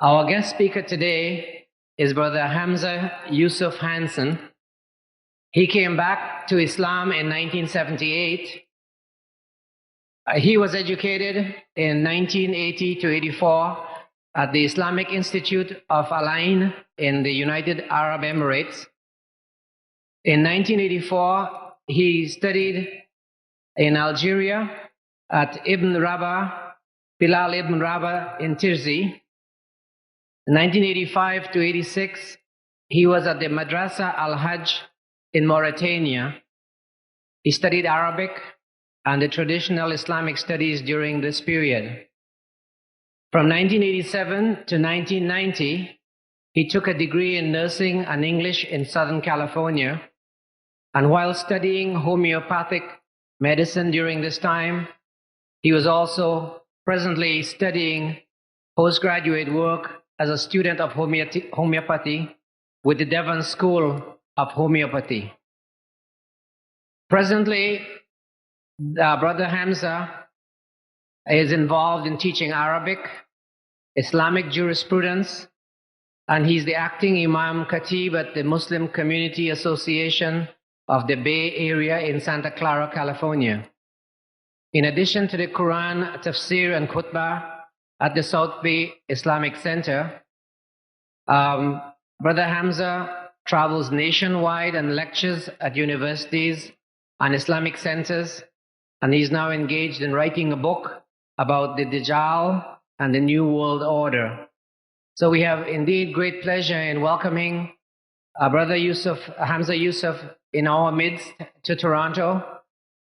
Our guest speaker today is Brother Hamza Yusuf Hansen. He came back to Islam in 1978. He was educated in 1980 to 84 at the Islamic Institute of Al-Ain in the United Arab Emirates. In 1984, he studied in Algeria at Bilal Ibn Rabah in Tirzi. In 1985 to 86, he was at the Madrasa Al-Hajj in Mauritania. He studied Arabic and the traditional Islamic studies during this period. From 1987 to 1990, he took a degree in nursing and English in Southern California. And while studying homeopathic medicine during this time, he was also presently studying postgraduate work as a student of homeopathy with the Devon School of Homeopathy. Presently, Brother Hamza is involved in teaching Arabic, Islamic jurisprudence, and he's the acting Imam Khatib at the Muslim Community Association of the Bay Area in Santa Clara, California. In addition to the Quran, Tafsir, and Khutbah at the South Bay Islamic Center, Brother Hamza travels nationwide and lectures at universities and Islamic centers, and he's now engaged in writing a book about the Dajjal and the New World Order. So we have indeed great pleasure in welcoming Brother Hamza Yusuf in our midst to Toronto,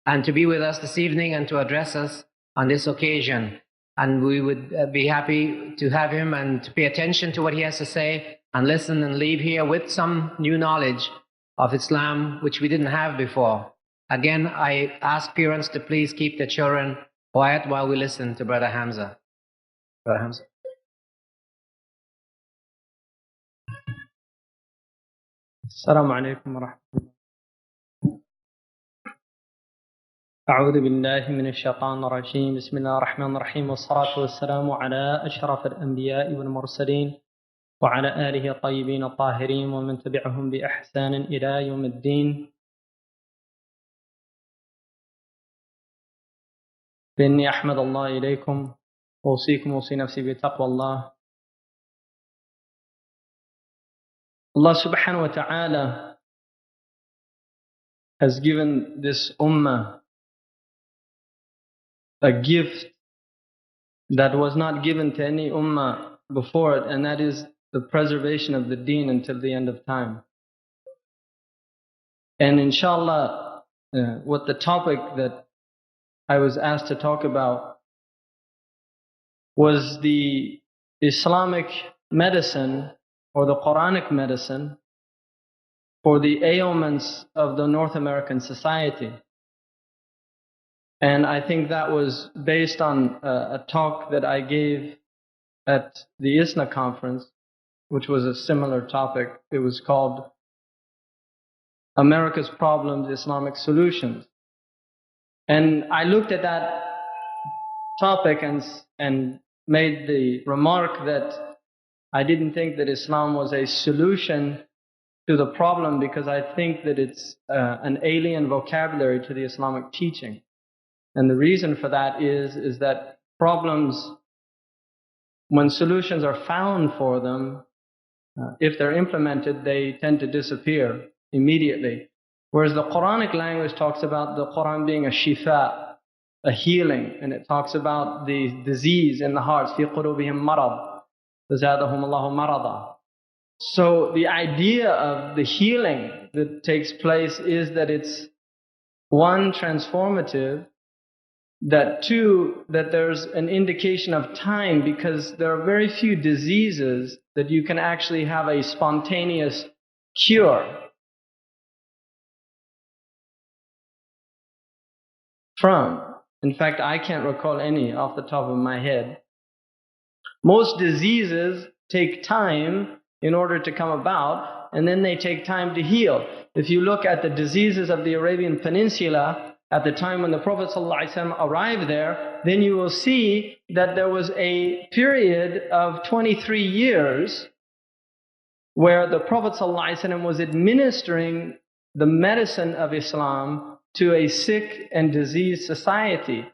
and to be with us this evening and to address us on this occasion. And we would be happy to have him and to pay attention to what he has to say and listen and leave here with some new knowledge of Islam, which we didn't have before. Again, I ask parents to please keep their children quiet while we listen to Brother Hamza. Brother Hamza. السلام عليكم ورحمة الله. أعوذ بالله من الشيطان الرجيم. بسم الله الرحمن الرحيم، والصلاة والسلام على أشرف الأنبياء والمرسلين وعلى آله الطيبين الطاهرين ومن تبعهم بإحسان إلى يوم الدين. بإني أحمد الله إليكم وأوصيكم وأوصي نفسي بتقوى الله. Allah subhanahu wa ta'ala has given this ummah a gift that was not given to any ummah before it, and that is the preservation of the deen until the end of time. And inshallah, what the topic that I was asked to talk about was the Islamic medicine or the Quranic medicine for the ailments of the North American society. And I think that was based on a talk that I gave at the ISNA conference, which was a similar topic. It was called America's Problems, Islamic Solutions. And I looked at that topic and made the remark that I didn't think that Islam was a solution to the problem, because I think that it's an alien vocabulary to the Islamic teaching. And the reason for that is that problems, when solutions are found for them, if they're implemented, they tend to disappear immediately. Whereas the Quranic language talks about the Quran being a shifa, a healing, and it talks about the disease in the hearts, fi qulubihim marad. So the idea of the healing that takes place is that it's one, transformative, that two, that there's an indication of time, because there are very few diseases that you can actually have a spontaneous cure from. In fact, I can't recall any off the top of my head. Most diseases take time in order to come about, and then they take time to heal. If you look at the diseases of the Arabian Peninsula, at the time when the Prophet ﷺ arrived there, then you will see that there was a period of 23 years where the Prophet ﷺ was administering the medicine of Islam to a sick and diseased society.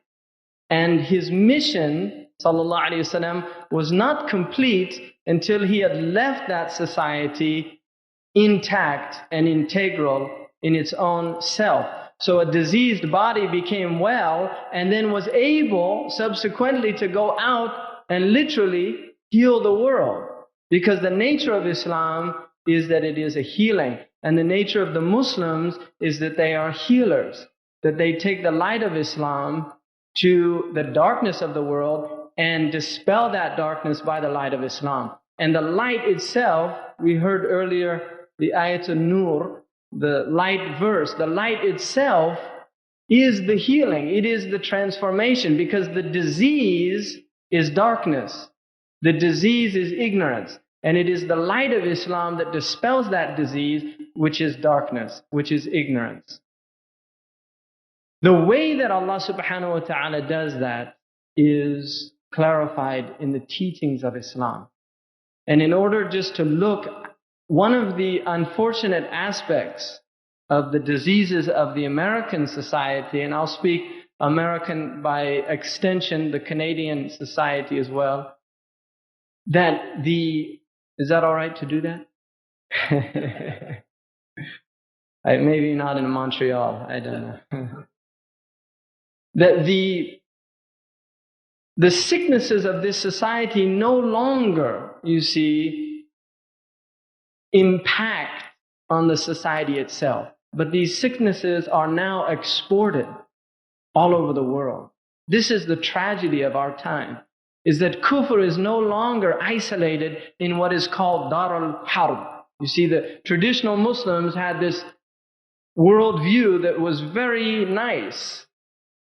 And his mission, sallallahu alaihi wasallam, was not complete until he had left that society intact and integral in its own self. So a diseased body became well and then was able subsequently to go out and literally heal the world. Because the nature of Islam is that it is a healing. And the nature of the Muslims is that they are healers. That they take the light of Islam to the darkness of the world and dispel that darkness by the light of Islam. And the light itself, we heard earlier the ayat an-nur, the light verse, the light itself is the healing. It is the transformation, because the disease is darkness. The disease is ignorance. And it is the light of Islam that dispels that disease, which is darkness, which is ignorance. The way that Allah subhanahu wa ta'ala does that is clarified in the teachings of Islam. And in order just to look, one of the unfortunate aspects of the diseases of the American society, and I'll speak American by extension, the Canadian society as well, that is that all right to do that? Maybe not in Montreal, I don't know. That the sicknesses of this society no longer, you see, impact on the society itself. But these sicknesses are now exported all over the world. This is the tragedy of our time, is that kufr is no longer isolated in what is called Dar al-Harb. You see, the traditional Muslims had this worldview that was very nice.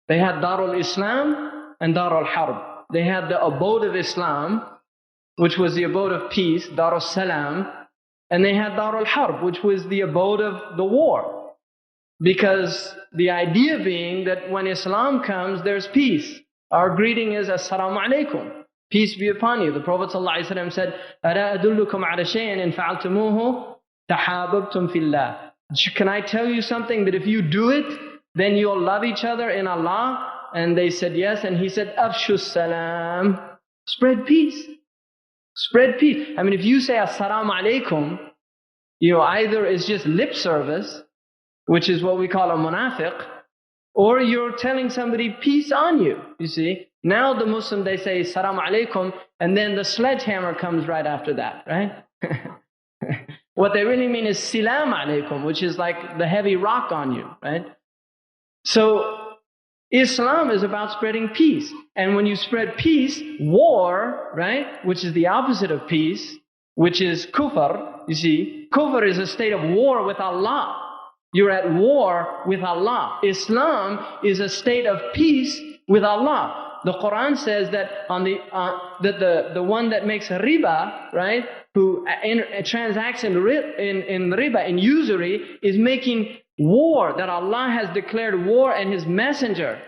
They had Dar al-Islam and Dar al-Harb. They had the abode of Islam, which was the abode of peace, Dar al-Salam, and they had Dar al-Harb, which was the abode of the war. Because the idea being that when Islam comes, there's peace. Our greeting is Assalamu alaikum. Peace be upon you. The Prophet ﷺ said, أَلَا أَدُلُّكُمْ عَلَى شَيْءٍ إِن فَعَلْتُمُوهُ تَحَابَبْتُمْ فِي اللَّهِ. Can I tell you something that if you do it, then you'll love each other in Allah? And they said yes. And he said, Afshu salam. Spread peace. Spread peace. I mean, if you say Assalamu alaikum, either it's just lip service, which is what we call a munafiq, or you're telling somebody peace on you. You see, now the Muslim, they say Assalamu alaikum, and then the sledgehammer comes right after that, right? What they really mean is Silam alaikum, which is like the heavy rock on you, right? So Islam is about spreading peace. And when you spread peace, war, right, which is the opposite of peace, which is kufr, you see, kufr is a state of war with Allah. You're at war with Allah. Islam is a state of peace with Allah. The Quran says that the one that makes riba, right, who transacts in riba, in usury, is making war, that Allah has declared war and His messenger.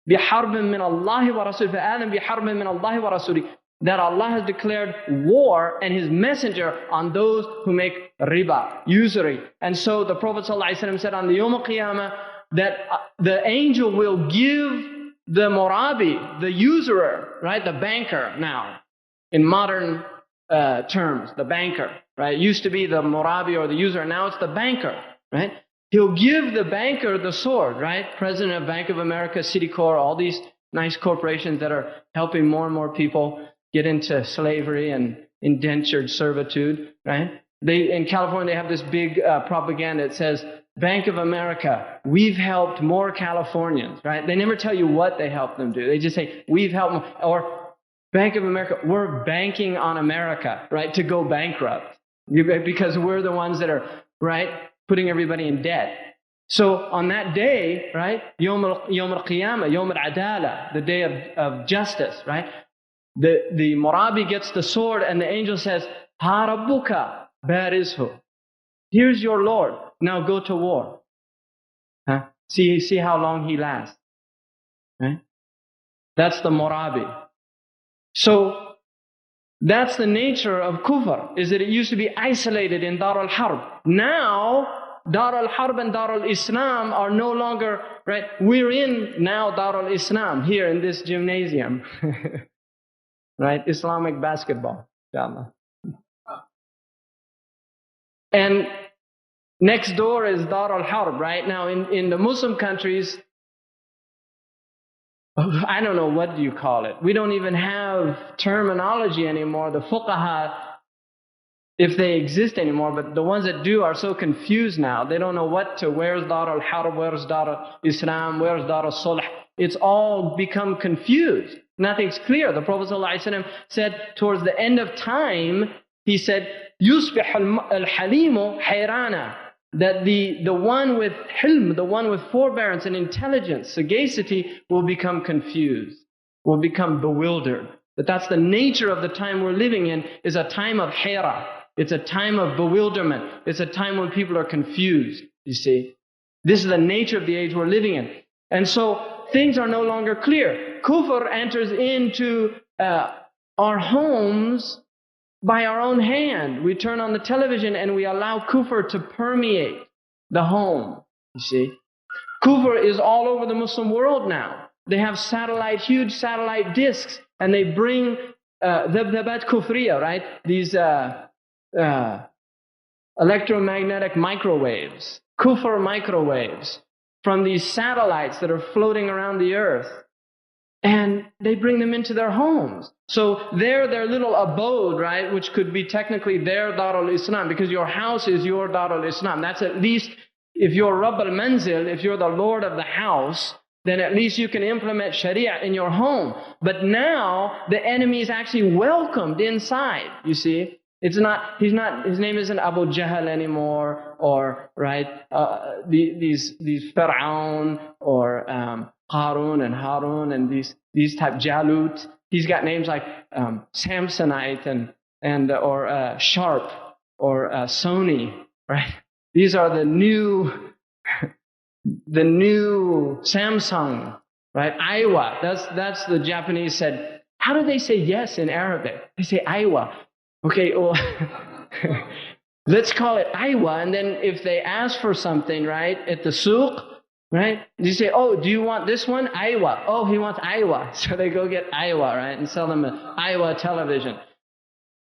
بِحَرْبٍ مِّنَ اللَّهِ وَرَسُولِهِ فَآذَنْ بِحَرْبٍ مِّنَ اللَّهِ وَرَسُولِهِ. That Allah has declared war and His messenger on those who make riba, usury. And so the Prophet ﷺ said on the Yawm al-Qiyamah that the angel will give the murabi, the usurer, right, the banker now, in modern terms, the banker, right? It used to be the murabi or the usurer, now it's the banker, right? He'll give the banker the sword, right? President of Bank of America, Citicorp, all these nice corporations that are helping more and more people get into slavery and indentured servitude, right? In California, they have this big propaganda that says, Bank of America, we've helped more Californians, right? They never tell you what they helped them do. They just say, we've helped more. Or Bank of America, we're banking on America, right, to go bankrupt. Because we're the ones that are, right, putting everybody in debt. So on that day, right, Yawm al-Qiyamah, Yawm al-Adala, the day of justice, right, the Murabi gets the sword and the angel says, Ha Rabbuka barizhu. Here's your Lord. Now go to war. Huh? See how long he lasts. Right? That's the Murabi. So that's the nature of kufr, is that it used to be isolated in Dar al-Harb. Now, Dar al-Harb and Dar al-Islam are no longer, right? We're in now Dar al-Islam, here in this gymnasium. Right? Islamic basketball, inshallah. And next door is Dar al-Harb, right? Now, in the Muslim countries, I don't know, what do you call it? We don't even have terminology anymore. The fuqaha, if they exist anymore, but the ones that do are so confused now. They don't know where's Dar al-Harb, where's Dar al-Islam, where's Dar al-Sulh. It's all become confused. Nothing's clear. The Prophet ﷺ said towards the end of time, he said, يُصْبِحُ الْحَلِيمُ حَيْرَانًا, that the one with hilm, the one with forbearance and intelligence, sagacity, will become confused, will become bewildered. That's the nature of the time we're living in, is a time of hayra. It's a time of bewilderment. It's a time when people are confused, you see. This is the nature of the age we're living in. And so things are no longer clear. Kufr enters into our homes by our own hand. We turn on the television and we allow kufr to permeate the home, you see. Kufr is all over the Muslim world now. They have huge satellite discs, and they bring dhabdhabat kufriya, right? These electromagnetic microwaves, kufr microwaves, from these satellites that are floating around the earth. And they bring them into their homes. So their little abode, right, which could be technically their Dar al-Islam, because your house is your Dar al-Islam. That's at least, if you're Rabb al-Manzil, if you're the Lord of the house, then at least you can implement Sharia in your home. But now, the enemy is actually welcomed inside, you see. His name isn't Abu Jahl anymore, or, right, these Fir'aun, or Qarun and Harun, and these type Jalut. He's got names like Samsonite or Sharp or Sony, right? These are the new Samsung, right? Aiwa. That's the Japanese said. How do they say yes in Arabic? They say Aiwa. Okay, well, let's call it Aiwa. And then if they ask for something, right, at the souk, right, you say, oh, do you want this one? Aiwa. Oh, he wants Aiwa. So they go get Aiwa, right, and sell them an Aiwa television.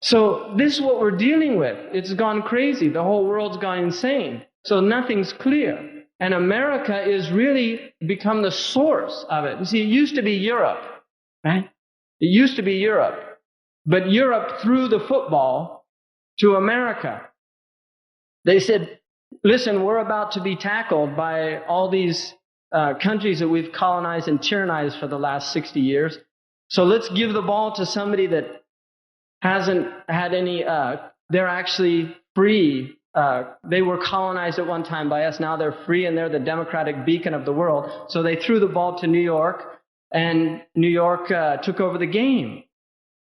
So this is what we're dealing with. It's gone crazy. The whole world's gone insane. So nothing's clear. And America is really become the source of it. You see, it used to be Europe, right? It used to be Europe. But Europe threw the football to America. They said, listen, we're about to be tackled by all these countries that we've colonized and tyrannized for the last 60 years. So let's give the ball to somebody that hasn't had any, they're actually free. They were colonized at one time by us. Now they're free and they're the democratic beacon of the world. So they threw the ball to New York, and New York took over the game.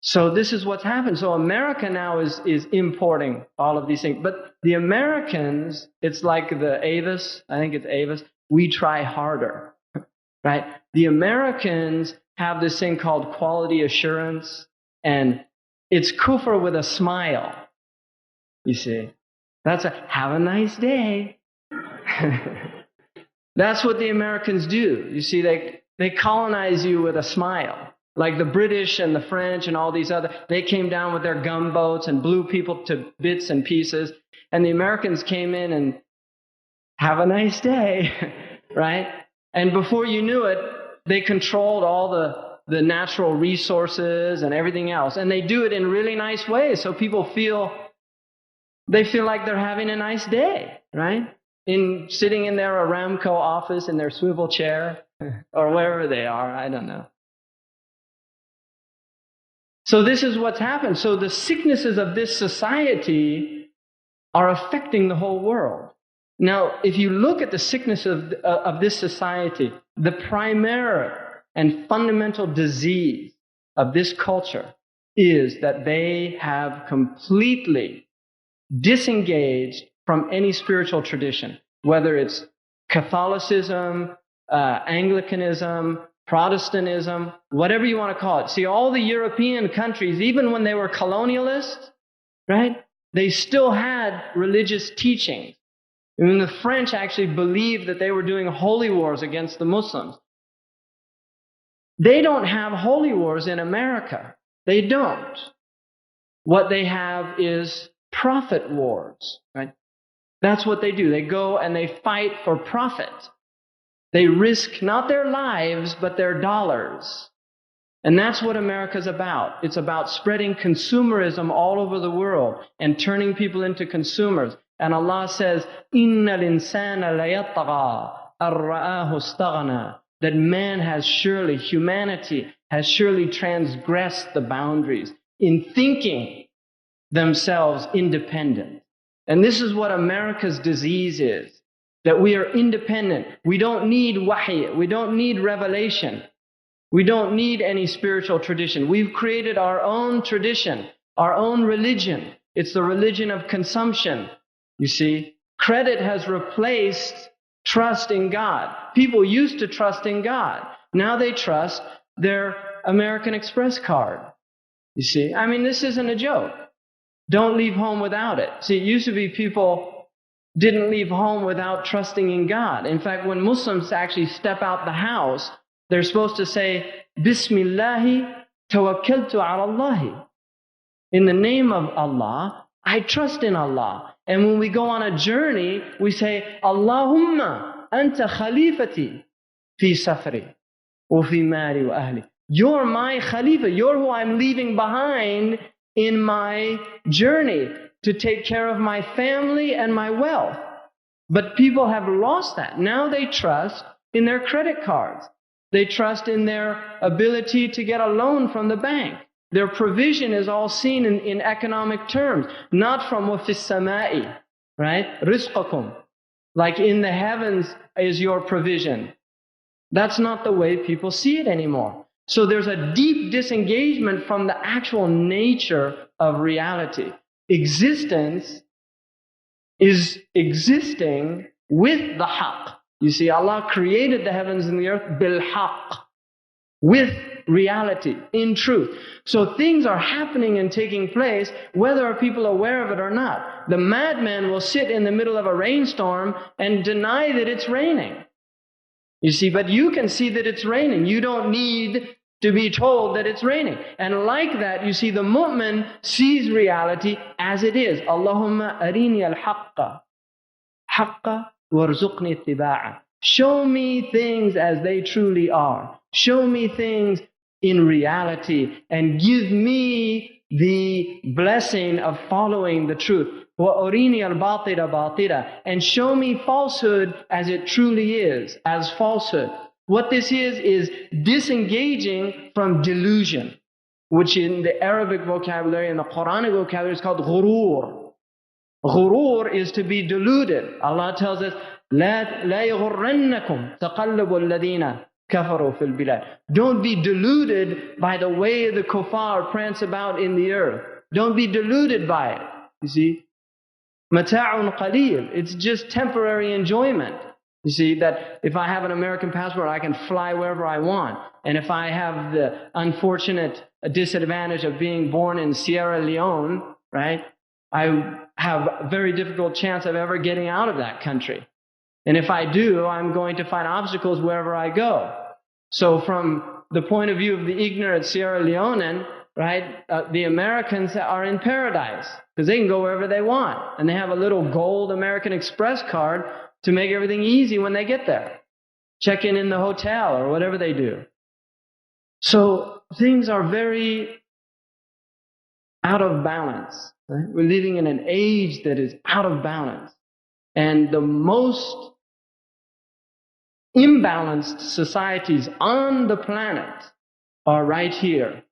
So this is what's happened. So America now is importing all of these things. But the Americans, it's like the Avis, I think it's Avis, we try harder, right? The Americans have this thing called quality assurance, and it's kufr with a smile, you see. That's have a nice day. That's what the Americans do. You see, they colonize you with a smile. Like the British and the French and all these other, they came down with their gunboats and blew people to bits and pieces. And the Americans came in and have a nice day, right? And before you knew it, they controlled all the natural resources and everything else. And they do it in really nice ways. So people feel like they're having a nice day, right? Sitting in their Aramco office in their swivel chair or wherever they are, I don't know. So this is what's happened. So the sicknesses of this society are affecting the whole world. Now, if you look at the sickness of this society, the primary and fundamental disease of this culture is that they have completely disengaged from any spiritual tradition, whether it's Catholicism, Anglicanism, Protestantism, whatever you want to call it. See, all the European countries, even when they were colonialists, right, they still had religious teachings. I mean, the French actually believed that they were doing holy wars against the Muslims. They don't have holy wars in America. They don't. What they have is profit wars, right? That's what they do. They go and they fight for profit. They risk not their lives, but their dollars. And that's what America's about. It's about spreading consumerism all over the world and turning people into consumers. And Allah says, إِنَّ الْإِنسَانَ لَيَطْغَى أَن رَآهُ اسْتَغْنَى. That man has surely, humanity has surely transgressed the boundaries in thinking themselves independent. And this is what America's disease is. That we are independent. We don't need wahy. We don't need revelation. We don't need any spiritual tradition. We've created our own tradition, our own religion. It's the religion of consumption. You see, credit has replaced trust in God. People used to trust in God. Now they trust their American Express card. You see, I mean, this isn't a joke. Don't leave home without it. See, it used to be people didn't leave home without trusting in God. In fact, when Muslims actually step out the house, they're supposed to say, Bismillahi tawakkaltu ala Allahi. In the name of Allah, I trust in Allah. And when we go on a journey, we say, Allahumma anta khalifati fi safri wa fi mali wa ahli. You're my khalifa. You're who I'm leaving behind in my journey to take care of my family and my wealth. But people have lost that. Now they trust in their credit cards. They trust in their ability to get a loan from the bank. Their provision is all seen in economic terms, not from wafis samai, right? Rizqakum. Like in the heavens is your provision. That's not the way people see it anymore. So there's a deep disengagement from the actual nature of reality. Existence is existing with the haqq. You see, Allah created the heavens and the earth bil haqq, with reality, in truth. So things are happening and taking place, whether people are aware of it or not. The madman will sit in the middle of a rainstorm and deny that it's raining. You see, but you can see that it's raining. You don't need to be told that it's raining. And like that, you see, the mu'min sees reality as it is. Allahumma arini al-haqqa, haqqa warzuqni ittiba'a. Show me things as they truly are. Show me things in reality and give me the blessing of following the truth. وَأُرِينِي الْبَاطِلَ بَاطِلًا. And show me falsehood as it truly is, as falsehood. What this is disengaging from delusion, which in the Arabic vocabulary and the Quranic vocabulary is called ghurur. Ghurur is to be deluded. Allah tells us, لا يغرنكم تقلب الذين كفروا في البلاد. Don't be deluded by the way the kuffar prance about in the earth. Don't be deluded by it. You see, mata'un qalil. It's just temporary enjoyment. You see, that if I have an American passport, I can fly wherever I want. And if I have the unfortunate disadvantage of being born in Sierra Leone, right, I have a very difficult chance of ever getting out of that country. And if I do, I'm going to find obstacles wherever I go. So from the point of view of the ignorant Sierra Leonean, right, the Americans are in paradise because they can go wherever they want. And they have a little gold American Express card to make everything easy when they get there. Check in the hotel or whatever they do. So things are very out of balance. Right? We're living in an age that is out of balance. And the most imbalanced societies on the planet are right here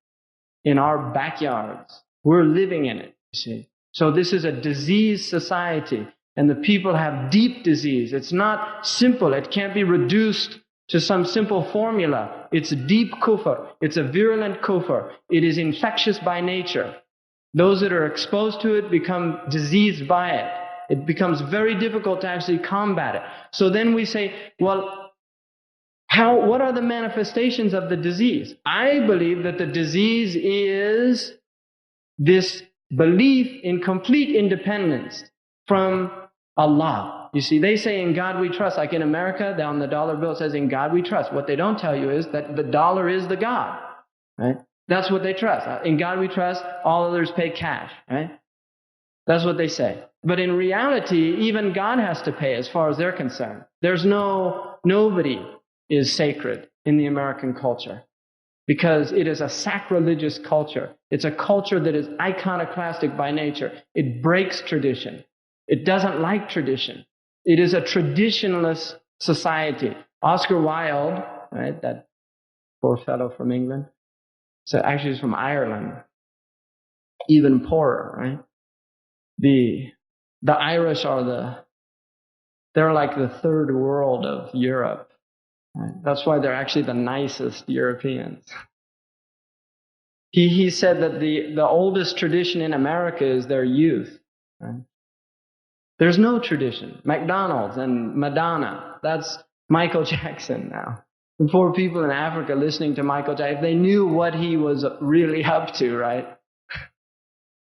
in our backyards. We're living in it, you see. So this is a diseased society. And the people have deep disease. It's not simple. It can't be reduced to some simple formula. It's deep kufr. It's a virulent kufr. It is infectious by nature. Those that are exposed to it become diseased by it. it becomes very difficult to actually combat it. So then we say, well, what are the manifestations of the disease? I believe that the disease is this belief in complete independence from Allah. You see, they say, in God we trust. Like in America, on the dollar bill it says, in God we trust. What they don't tell you is that the dollar is the God. Right? That's what they trust. In God we trust, all others pay cash. Right? That's what they say. But in reality, even God has to pay as far as they're concerned. Nobody is sacred in the American culture, because it is a sacrilegious culture. It's a culture that is iconoclastic by nature. It breaks tradition. It doesn't like tradition. It is a traditionalist society. Oscar Wilde, right, that poor fellow from England, so actually he's from Ireland, even poorer, right? The Irish they're like the third world of Europe. Right? That's why they're actually the nicest Europeans. He said that the oldest tradition in America is their youth. Right? There's no tradition. McDonald's and Madonna, that's Michael Jackson now. The poor people in Africa listening to Michael Jackson, if they knew what he was really up to, right?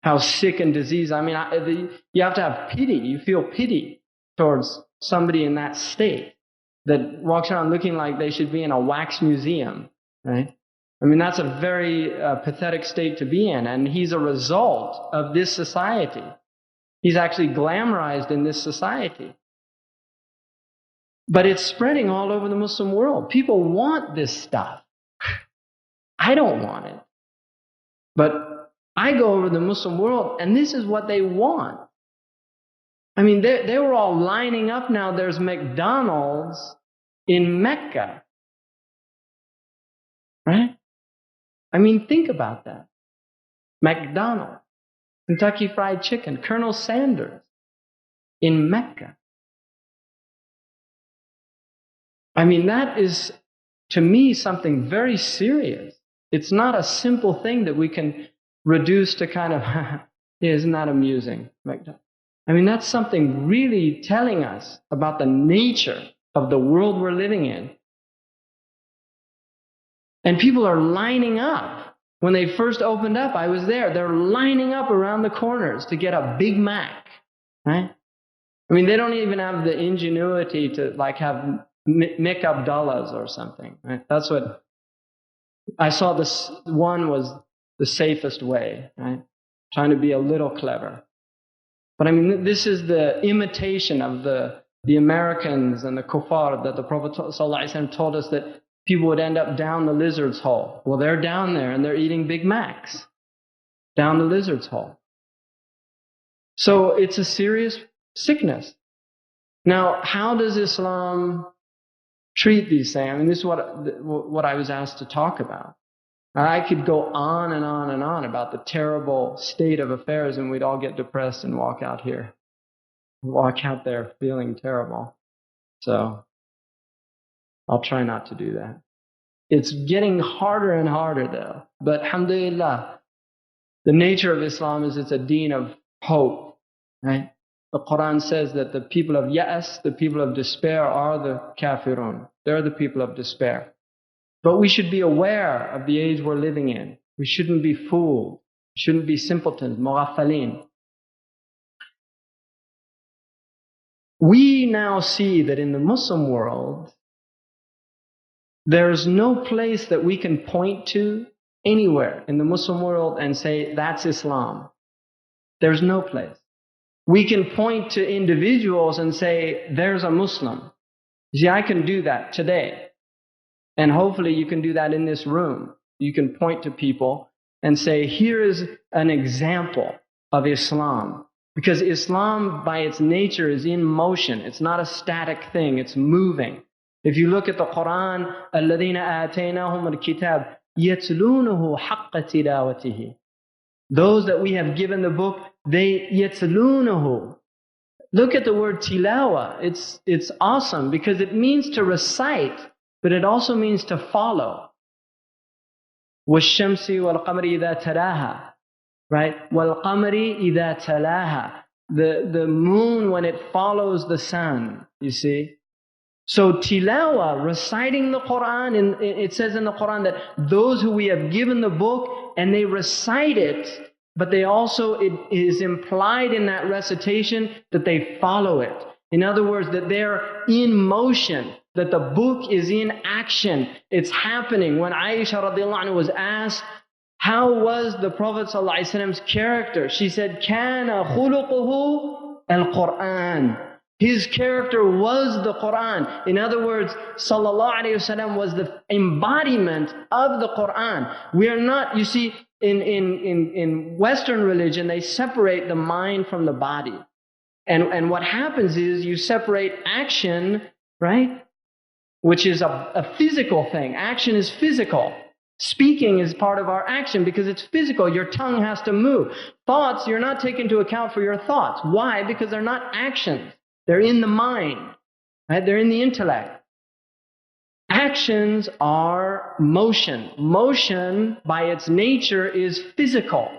How sick and diseased. I mean, you have to have pity. You feel pity towards somebody in that state that walks around looking like they should be in a wax museum, right? I mean, that's a very pathetic state to be in, and he's a result of this society. He's actually glamorized in this society. But it's spreading all over the Muslim world. People want this stuff. I don't want it. But I go over the Muslim world, and this is what they want. I mean, they were all lining up now. There's McDonald's in Mecca. Right? I mean, think about that. McDonald's, Kentucky Fried Chicken, Colonel Sanders in Mecca. I mean, that is, to me, something very serious. It's not a simple thing that we can reduce to kind of, isn't that amusing? I mean, that's something really telling us about the nature of the world we're living in. And people are lining up. When they first opened up, I was there. They're lining up around the corners to get a Big Mac, right? I mean, they don't even have the ingenuity to like have Mick Abdullah's or something, right? That's what I saw. This one was the safest way, right? Trying to be a little clever. But I mean, this is the imitation of the Americans and the kuffar that the Prophet ﷺ told us that people would end up down the lizard's hole. Well, they're down there and they're eating Big Macs down the lizard's hole. So it's a serious sickness. Now, how does Islam treat these things? I mean, this is what I was asked to talk about. I could go on and on and on about the terrible state of affairs, and we'd all get depressed and walk out there feeling terrible. So I'll try not to do that. It's getting harder and harder, though. But alhamdulillah, the nature of Islam is it's a deen of hope, right? The Quran says that the people of ya'as, the people of despair, are the kafirun. They're the people of despair. But we should be aware of the age we're living in. We shouldn't be fooled. We shouldn't be simpletons, mughafalin. We now see that in the Muslim world, there's no place that we can point to anywhere in the Muslim world and say, that's Islam. There's no place. We can point to individuals and say, there's a Muslim. You see, I can do that today. And hopefully you can do that in this room. You can point to people and say, here is an example of Islam. Because Islam, by its nature, is in motion. It's not a static thing. It's moving. If you look at the Quran, الَّذِينَ آتَيْنَاهُمُ الْكِتَابِ يَتْلُونَهُ حَقَّ تِلَاوَتِهِ. Those that we have given the book, they يَتْلُونَهُ. Look at the word tilawa. It's awesome because it means to recite, but it also means to follow. وَالشَّمْسِ وَالْقَمَرِ إِذَا تَلَاهَا. Right? وَالْقَمَرِ إِذَا تَلَاهَا. the moon when it follows the sun, you see. So tilawa, reciting the Quran, it says in the Quran that those who we have given the book and they recite it, but they also, it is implied in that recitation that they follow it. In other words, that they're in motion, that the book is in action. It's happening. When Aisha radiallahu anha was asked, how was the Prophet ﷺ's character? She said, Kana khuluquhu al-Quran. His character was the Quran. In other words, sallallahu alayhi wasallam was the embodiment of the Quran. We are not, you see, in Western religion, they separate the mind from the body. And what happens is you separate action, right? Which is a physical thing. Action is physical. Speaking is part of our action because it's physical. Your tongue has to move. Thoughts, you're not taking into account for your thoughts. Why? Because they're not actions. They're in the mind. Right? They're in the intellect. Actions are motion. Motion, by its nature, is physical.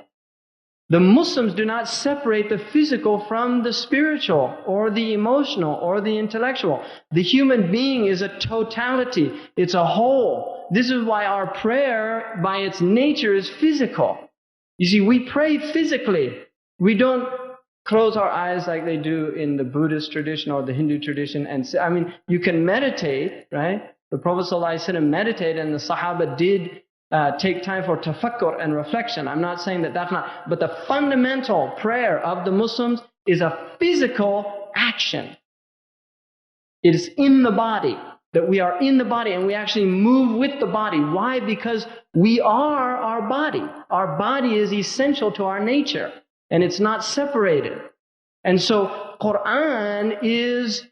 The Muslims do not separate the physical from the spiritual or the emotional or the intellectual. The human being is a totality. It's a whole. This is why our prayer, by its nature, is physical. You see, we pray physically. We don't close our eyes like they do in the Buddhist tradition or the Hindu tradition. And say, I mean, you can meditate, right? The Prophet ﷺ meditated, and the Sahaba did take time for tafakkur and reflection. I'm not saying that that's not, but the fundamental prayer of the Muslims is a physical action. It is in the body, that we are in the body and we actually move with the body. Why? Because we are our body. Our body is essential to our nature and it's not separated. And so Quran is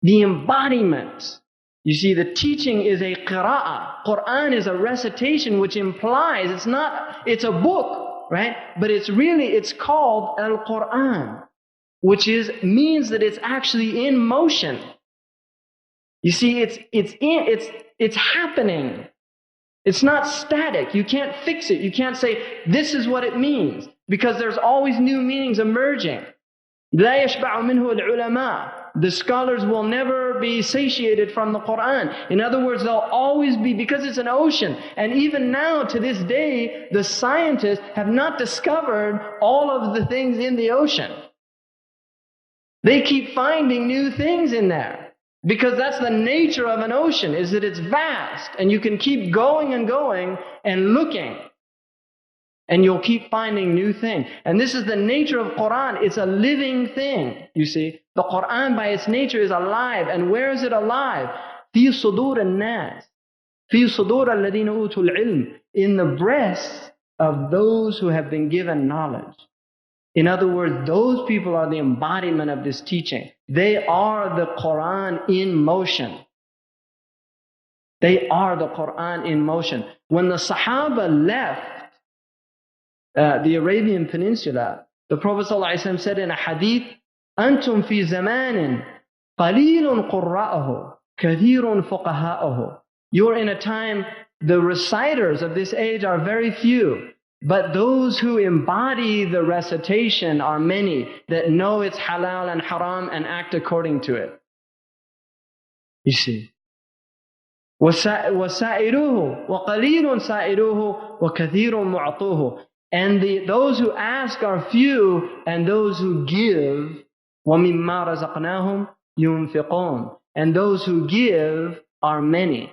the embodiment. You see, the teaching is a qira'ah. Quran is a recitation, which implies it's a book, right? But it's called Al-Quran, which means that it's actually in motion. You see, it's happening. It's not static. You can't fix it. You can't say, this is what it means, because there's always new meanings emerging. لا يشبع منه العلماء. The scholars will never be satiated from the Quran. In other words, they'll always be, because it's an ocean. And even now, to this day, the scientists have not discovered all of the things in the ocean. They keep finding new things in there. Because that's the nature of an ocean, is that it's vast. And you can keep going and looking. And you'll keep finding new things. And this is the nature of Quran. It's a living thing, you see. The Quran by its nature is alive. And where is it alive? فِي صُدُورِ النَّاسِ فِي صُدُورَ الَّذِينَ أُوتُوا الْعِلْمِ. In the breasts of those who have been given knowledge. In other words, those people are the embodiment of this teaching. They are the Quran in motion. They are the Quran in motion. When the Sahaba left the Arabian Peninsula, the Prophet ﷺ said in a hadith, أنتم في زمان قليل قراءه كثير فقهاءه. You're in a time, the reciters of this age are very few, but those who embody the recitation are many, that know it's halal and haram and act according to it. You see. وَسَائِلُوهُ وَقَلِيلٌ سَائِلُوهُ وَكَثِيرٌ مُعْطُوهُ. And those who ask are few, and those who give, وَمِمَّا رَزَقْنَاهُمْ يُنْفِقُونَ. And those who give are many.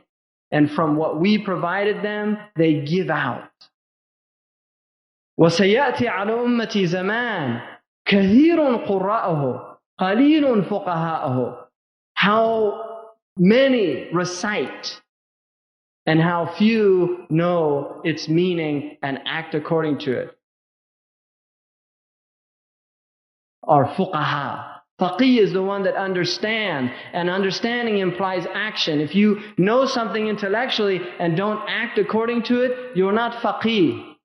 And from what we provided them, they give out. وَسَيَأْتِي عَلَى أُمَّتِي زَمَانٌ كَثِيرٌ قُرَّاءُهُ قَلِيلٌ فُقَهَاءُهُ. How many recite, and how few know its meaning and act according to it. Or fuqaha. Faqih is the one that understands, and understanding implies action. If you know something intellectually and don't act according to it, you're not faqih.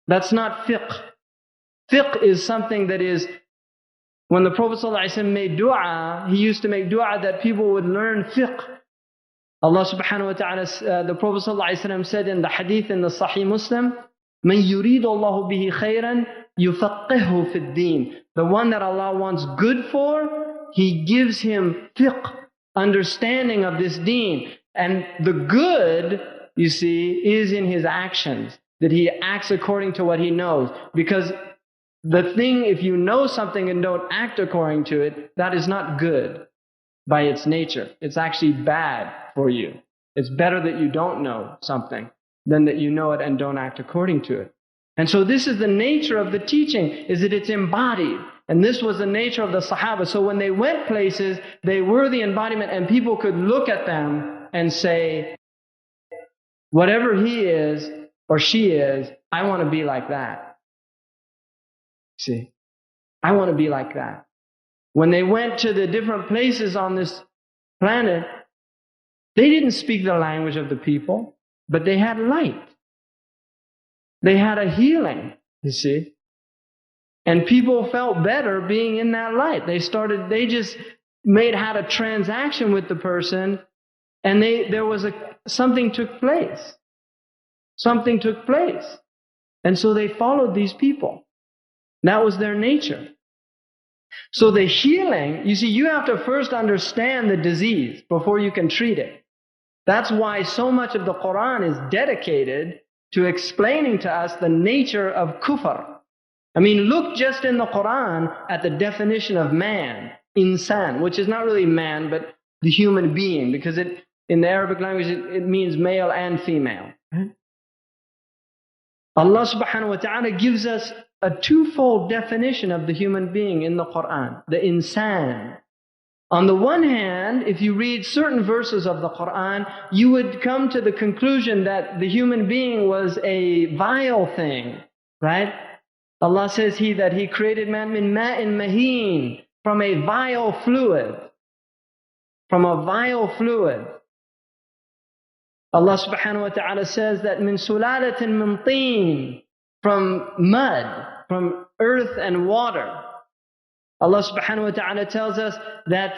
That's not fiqh. Fiqh is something that is, when the Prophet ﷺ made dua, he used to make dua that people would learn fiqh. Allah subhanahu wa ta'ala, the Prophet ﷺ said in the hadith in the Sahih Muslim, مَنْ يُرِيدُ اللَّهُ بِهِ خَيْرًا يُفَقِّهُ فِي الدِّينِ. The one that Allah wants good for, He gives him fiqh, understanding of this deen. And the good, you see, is in his actions, that he acts according to what he knows. Because the thing, if you know something and don't act according to it, that is not good by its nature. It's actually bad for you. It's better that you don't know something than that you know it and don't act according to it. And so this is the nature of the teaching, is that it's embodied. And this was the nature of the Sahaba. So when they went places, they were the embodiment, and people could look at them and say, whatever he is or she is, I want to be like that. See, I want to be like that. When they went to the different places on this planet, they didn't speak the language of the people, but they had light. They had a healing, you see. And people felt better being in that light. They just had a transaction with the person, and something took place. Something took place. And so they followed these people. That was their nature. So the healing, you see, you have to first understand the disease before you can treat it. That's why so much of the Quran is dedicated to explaining to us the nature of kufr. I mean, look just in the Quran at the definition of man, insan, which is not really man, but the human being, because in the Arabic language it means male and female. Allah subhanahu wa ta'ala gives us a twofold definition of the human being in the Quran, the insan. On the one hand, if you read certain verses of the Quran, you would come to the conclusion that the human being was a vile thing, right? Allah says that He created man min ma'in maheen, from a vile fluid. From a vile fluid. Allah subhanahu wa ta'ala says that min sulalatin min teen, from mud, from earth and water. Allah subhanahu wa ta'ala tells us that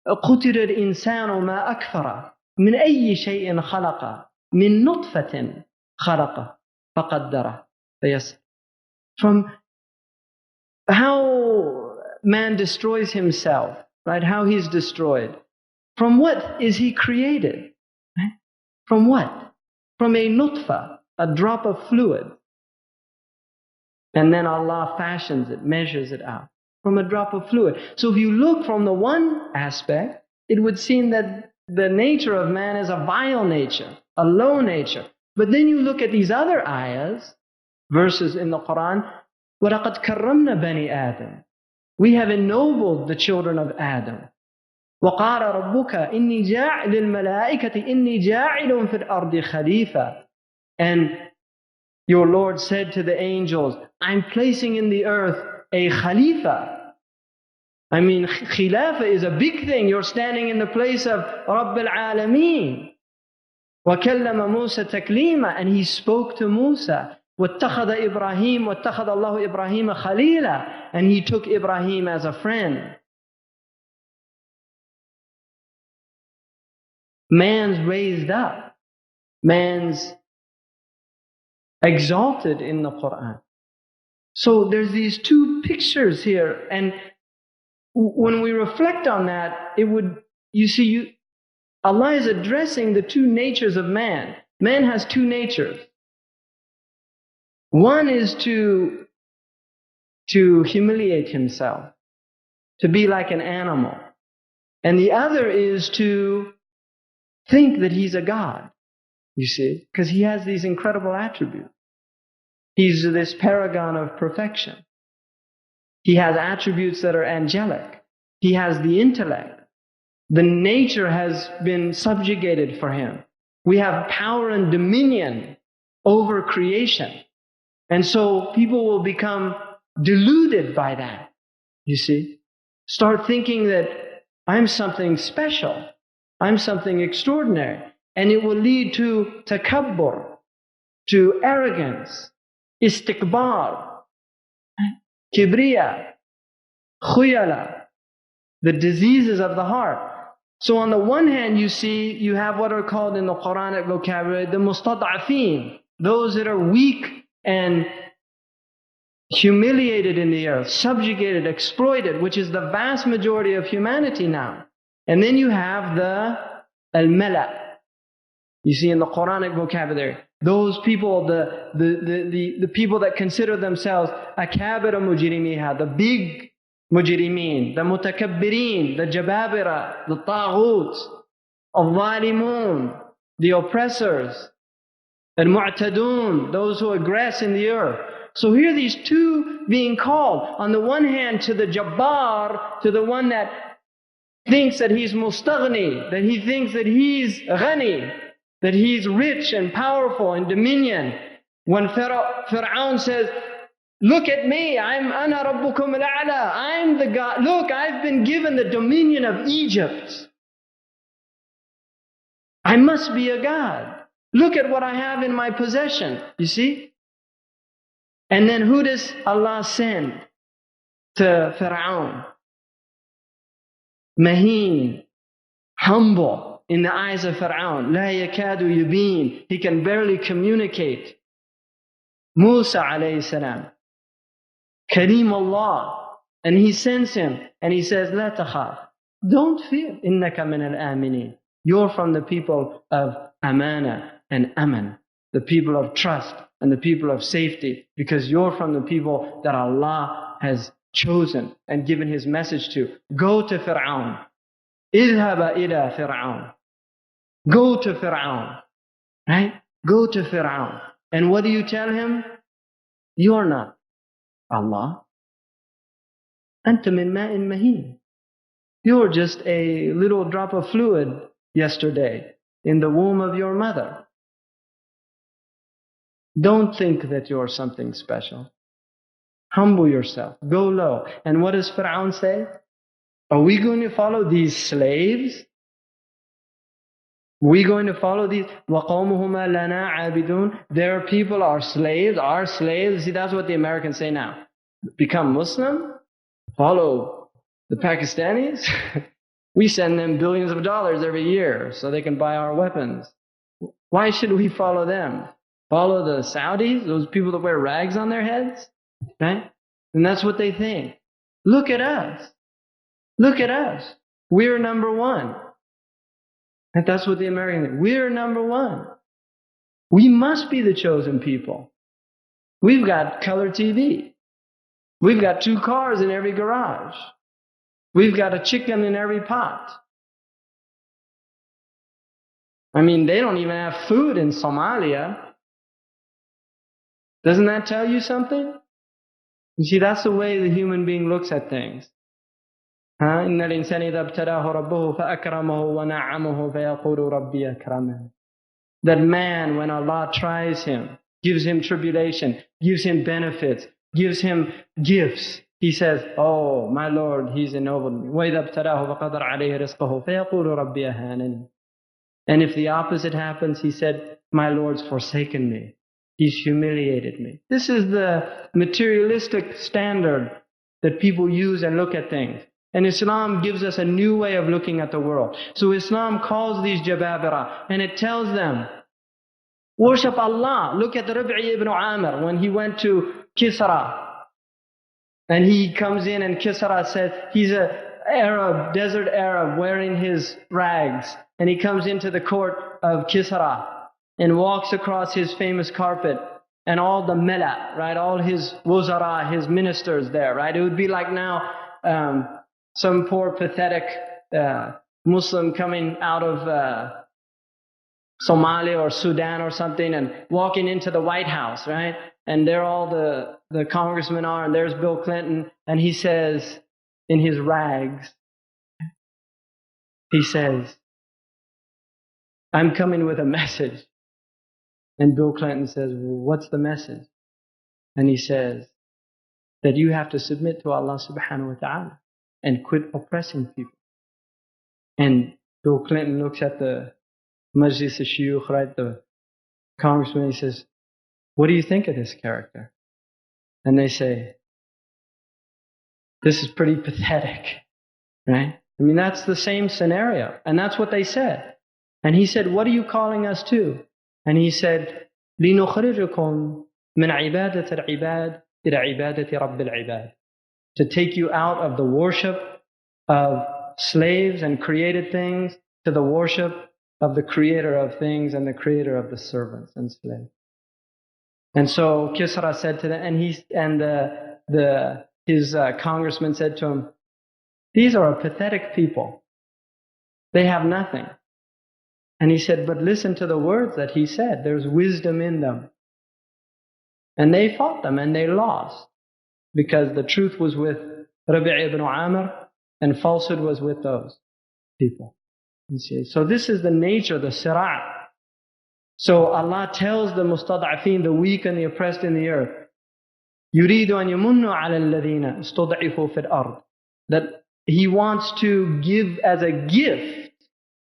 قُتِلَ الْإِنسَانُ مَا أَكْفَرَ مِنْ أَيِّ شَيْءٍ خَلَقَ مِنْ نُطْفَةٍ خَلَقَ فَقَدَّرَ. Yes. From how man destroys himself, right? How he's destroyed. From what is he created? Right? From what? From a nutfa, a drop of fluid. And then Allah fashions it, measures it out. From a drop of fluid. So if you look from the one aspect, it would seem that the nature of man is a vile nature, a low nature. But then you look at these other ayahs, verses in the Quran, وَلَقَدْ كَرَّمْنَا بَنِي آدَمَ. We have ennobled the children of Adam. وَقَالَ رَبُّكَ إِنِّي جَاعِلُ الْمَلَائِكَةِ إِنِّي جَاعِلٌ فِي الْأَرْضِ خَلِيفَةً. And your Lord said to the angels, I'm placing in the earth a khalifa. I mean, khilafa is a big thing. You're standing in the place of Rabb al-Alameen. وَكَلَّمَ مُوسَى تَكْلِيمًا. And he spoke to Musa. وَاتَّخَذَ إِبْرَاهِيمَ وَاتَّخَذَ اللَّهُ إِبْرَاهِيمَ خَلِيلًا. And he took Ibrahim as a friend. Man's raised up. Man's exalted in the Quran. So there's these two pictures here, and when we reflect on that, Allah is addressing the two natures of man. Man has two natures. One is to humiliate himself, to be like an animal. And the other is to think that he's a god, you see, because he has these incredible attributes. He's this paragon of perfection. He has attributes that are angelic. He has the intellect. The nature has been subjugated for him. We have power and dominion over creation. And so people will become deluded by that, you see. Start thinking that I'm something special. I'm something extraordinary. And it will lead to takabbur, to arrogance, istikbar, kibriya, khuyala, the diseases of the heart. So on the one hand, you have what are called in the Quranic vocabulary the mustad'afin, those that are weak and humiliated in the earth, subjugated, exploited, which is the vast majority of humanity now. And then you have the al-mala. You see in the Quranic vocabulary, those people, the people that consider themselves akabira mujrimiha, the big mujrimeen, the mutakabbirin, the jababira, the taghut, al-zalimun, the oppressors, al-mu'tadun, those who aggress in the earth. So here are these two being called. On the one hand to the jabbar, to the one that thinks that he's mustaghni, that he thinks that he's ghani, that he's rich and powerful in dominion. When Fir'aun says, look at me, ana rabbukum al-a'la, I'm the God. Look, I've been given the dominion of Egypt. I must be a God. Look at what I have in my possession. You see? And then who does Allah send to Fir'aun? Maheen, humble in the eyes of Fir'aun. La yakadu yubin. He can barely communicate. Musa alayhi salam. Kareem Allah. And he sends him and he says, La takhaf. Don't fear. Innaka min al-aminin. You're from the people of amana and aman. The people of trust and the people of safety. Because you're from the people that Allah has chosen and given His message to. Go to Fir'aun. Idhaba ila Fir'aun. Go to Fir'aun. Right? Go to Fir'aun. And what do you tell him? You're not Allah. Anta min ma'in maheen. You're just a little drop of fluid yesterday in the womb of your mother. Don't think that you're something special. Humble yourself. Go low. And what does Fir'aun say? Are we going to follow these slaves? Are we going to follow these? وَقَوْمُهُمَا لَنَا عَابِدُونَ. Their people are slaves, our slaves. See, that's what the Americans say now. Become Muslim? Follow the Pakistanis? We send them billions of dollars every year so they can buy our weapons. Why should we follow them? Follow the Saudis, those people that wear rags on their heads? Right? And that's what they think. Look at us. Look at us. We're number one. And that's what the Americans think. We're number one. We must be the chosen people. We've got color TV. We've got 2 cars in every garage. We've got a chicken in every pot. I mean, they don't even have food in Somalia. Doesn't that tell you something? You see, that's the way the human being looks at things. إِنَّ الْإِنسَانَ إِذَا ابْتَلَاهُ رَبُّهُ فَأَكْرَمَهُ وَنَعَّمَهُ فَيَقُولُ رَبِّي أَكْرَمَنِ. That man, when Allah tries him, gives him tribulation, gives him benefits, gives him gifts, he says, oh, my Lord, He's ennobled me. وَإِذَا ابْتَلَاهُ فَقَدَرَ عَلَيْهِ رِزْقَهُ فَيَقُولُ رَبِّي أَهَانَنِ. And if the opposite happens, he said, my Lord's forsaken me. He's humiliated me. This is the materialistic standard that people use and look at things. And Islam gives us a new way of looking at the world. So Islam calls these jababira and it tells them, worship Allah. Look at the Rib'i ibn Amir when he went to Kisra. And he comes in and Kisra says, he's an Arab, desert Arab, wearing his rags. And he comes into the court of Kisra and walks across his famous carpet. And all the mela, right, all his wuzara, his ministers there, right? It would be like now some poor pathetic Muslim coming out of Somalia or Sudan or something and walking into the White House, right? And there all the congressmen are, and there's Bill Clinton, and he says in his rags, he says, I'm coming with a message. And Bill Clinton says, well, what's the message? And he says that you have to submit to Allah subhanahu wa ta'ala and quit oppressing people. And Bill Clinton looks at the Majlis al-Shuyukh, right, the congressman, he says, what do you think of this character? And they say, this is pretty pathetic, right? I mean, that's the same scenario. And that's what they said. And he said, what are you calling us to? And he said, لِنُخْرِجُكُمْ مِنْ عِبَادَةِ الْعِبَادِ إلى عبادة رب العباد. To take you out of the worship of slaves and created things to the worship of the creator of things and the creator of the servants and slaves. And so Kisra said to them, and his congressman said to him, these are a pathetic people. They have nothing. And he said, but listen to the words that he said. There's wisdom in them. And they fought them and they lost. Because the truth was with Rabi' ibn Amr and falsehood was with those people. You see? So this is the nature, the sira'. So Allah tells the mustad'afin, the weak and the oppressed in the earth, يُرِيدُ أَن يَمُنُّ عَلَى الَّذِينَ اسْتُضْعِفُوا فِي الْأَرْضِ, that He wants to give as a gift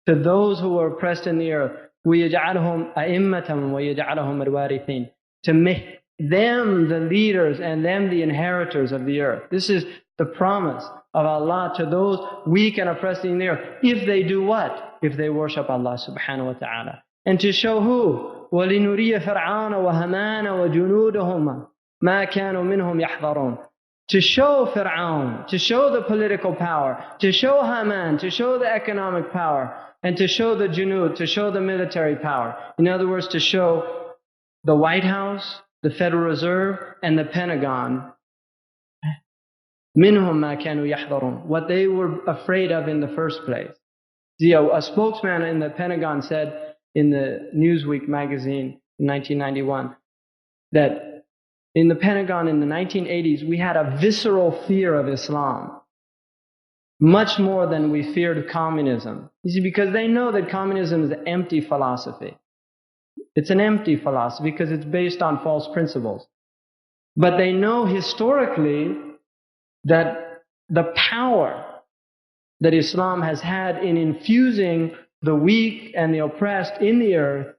to those who are oppressed in the earth, وَيَجْعَلْهُمْ أَئِمَّةً وَيَجْعَلْهُمْ الْوَارِثِينَ, to make them the leaders and them the inheritors of the earth. This is the promise of Allah to those weak and oppressed in the earth. If they do what? If they worship Allah subhanahu wa ta'ala. And to show who? وَلِنُرِيَ فِرْعَانَ وَهَمَانَ وَجُنُودَهُمَا مَا كَانُوا مِنْهُمْ يَحْضَرُونَ. To show Fir'aun, to show the political power, to show Haman, to show the economic power, and to show the junud, to show the military power. In other words, to show the White House, the Federal Reserve, and the Pentagon. مِنْهُمْ مَا كَانُوا يَحْضَرُونَ. What they were afraid of in the first place. A spokesman in the Pentagon said in the Newsweek magazine in 1991 that in the Pentagon in the 1980s we had a visceral fear of Islam. Much more than we feared communism. You see, because they know that communism is an empty philosophy. It's an empty philosophy because it's based on false principles. But they know historically that the power that Islam has had in infusing the weak and the oppressed in the earth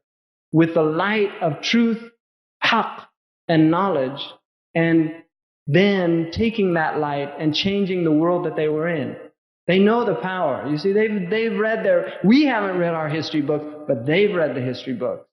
with the light of truth, haqq, and knowledge, and then taking that light and changing the world that they were in. They know the power. You see, they've read we haven't read our history book, but they've read the history book.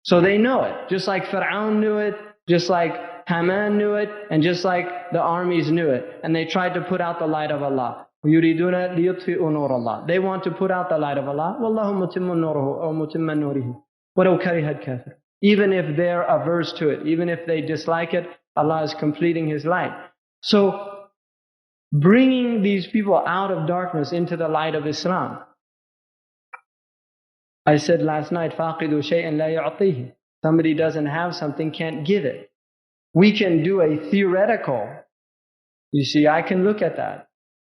So they know it. Just like Fir'aun knew it, just like Haman knew it, and just like the armies knew it. And they tried to put out the light of Allah. يُرِيدُونَ لِيُطْفِئُوا نُورَ اللَّهِ. They want to put out the light of Allah. وَاللَّهُ مُتِمُّ نُورُهُ أَوْ مُتِمَّ نُورِهِ وَلَوْ كَرِهَ الْكَافِرُونَ. Even if they're averse to it, even if they dislike it, Allah is completing His light. So, bringing these people out of darkness into the light of Islam. I said last night, فَاقِدُ شَيْءٍ لَا يُعْطِيهِ. Somebody doesn't have something, can't give it. We can do a theoretical. You see, I can look at that.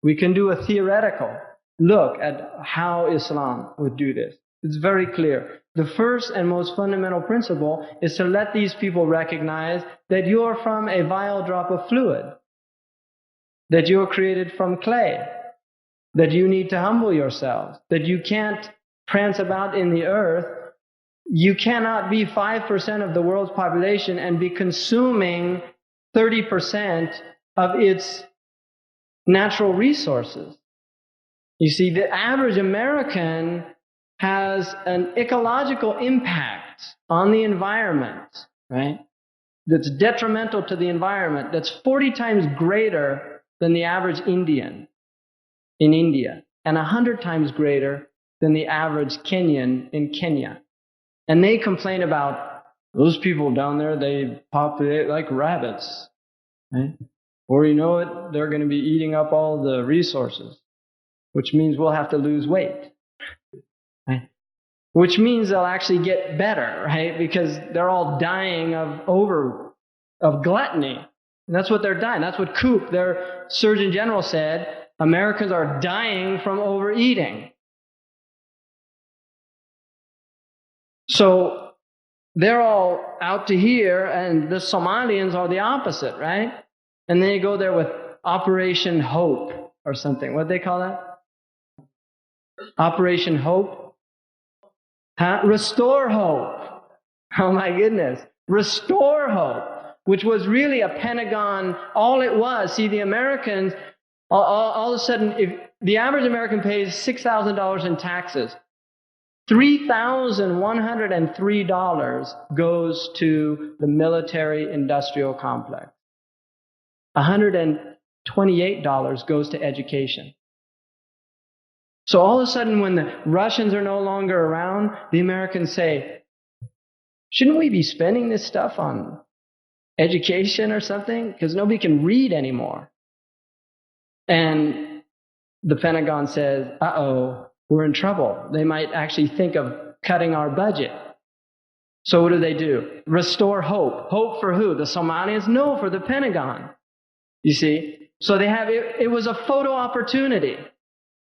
We can do a theoretical look at how Islam would do this. It's very clear. The first and most fundamental principle is to let these people recognize that you are from a vile drop of fluid, that you are created from clay, that you need to humble yourselves, that you can't prance about in the earth. You cannot be 5% of the world's population and be consuming 30% of its natural resources. You see, the average American has an ecological impact on the environment, right? That's detrimental to the environment, that's 40 times greater than the average Indian in India, and 100 times greater than the average Kenyan in Kenya. And they complain about those people down there, they populate like rabbits, right? Or you know it, they're going to be eating up all the resources, which means we'll have to lose weight. Right? Which means they'll actually get better, right? Because they're all dying of gluttony. And that's what they're dying. That's what Koop, their Surgeon General, said. Americans are dying from overeating. So they're all out to here, and the Somalians are the opposite, right? And they go there with Operation Hope or something. What do they call that? Operation Hope? Restore Hope. Oh my goodness. Restore Hope. Which was really a Pentagon, all it was. See, the Americans, all of a sudden, if the average American pays $6,000 in taxes, $3,103 goes to the military industrial complex. $128 goes to education. So all of a sudden, when the Russians are no longer around, the Americans say, shouldn't we be spending this stuff on education or something? Because nobody can read anymore. And the Pentagon says, uh-oh, we're in trouble. They might actually think of cutting our budget. So what do? Restore hope. Hope for who? The Somalians? No, for the Pentagon. You see? So they have, it was a photo opportunity.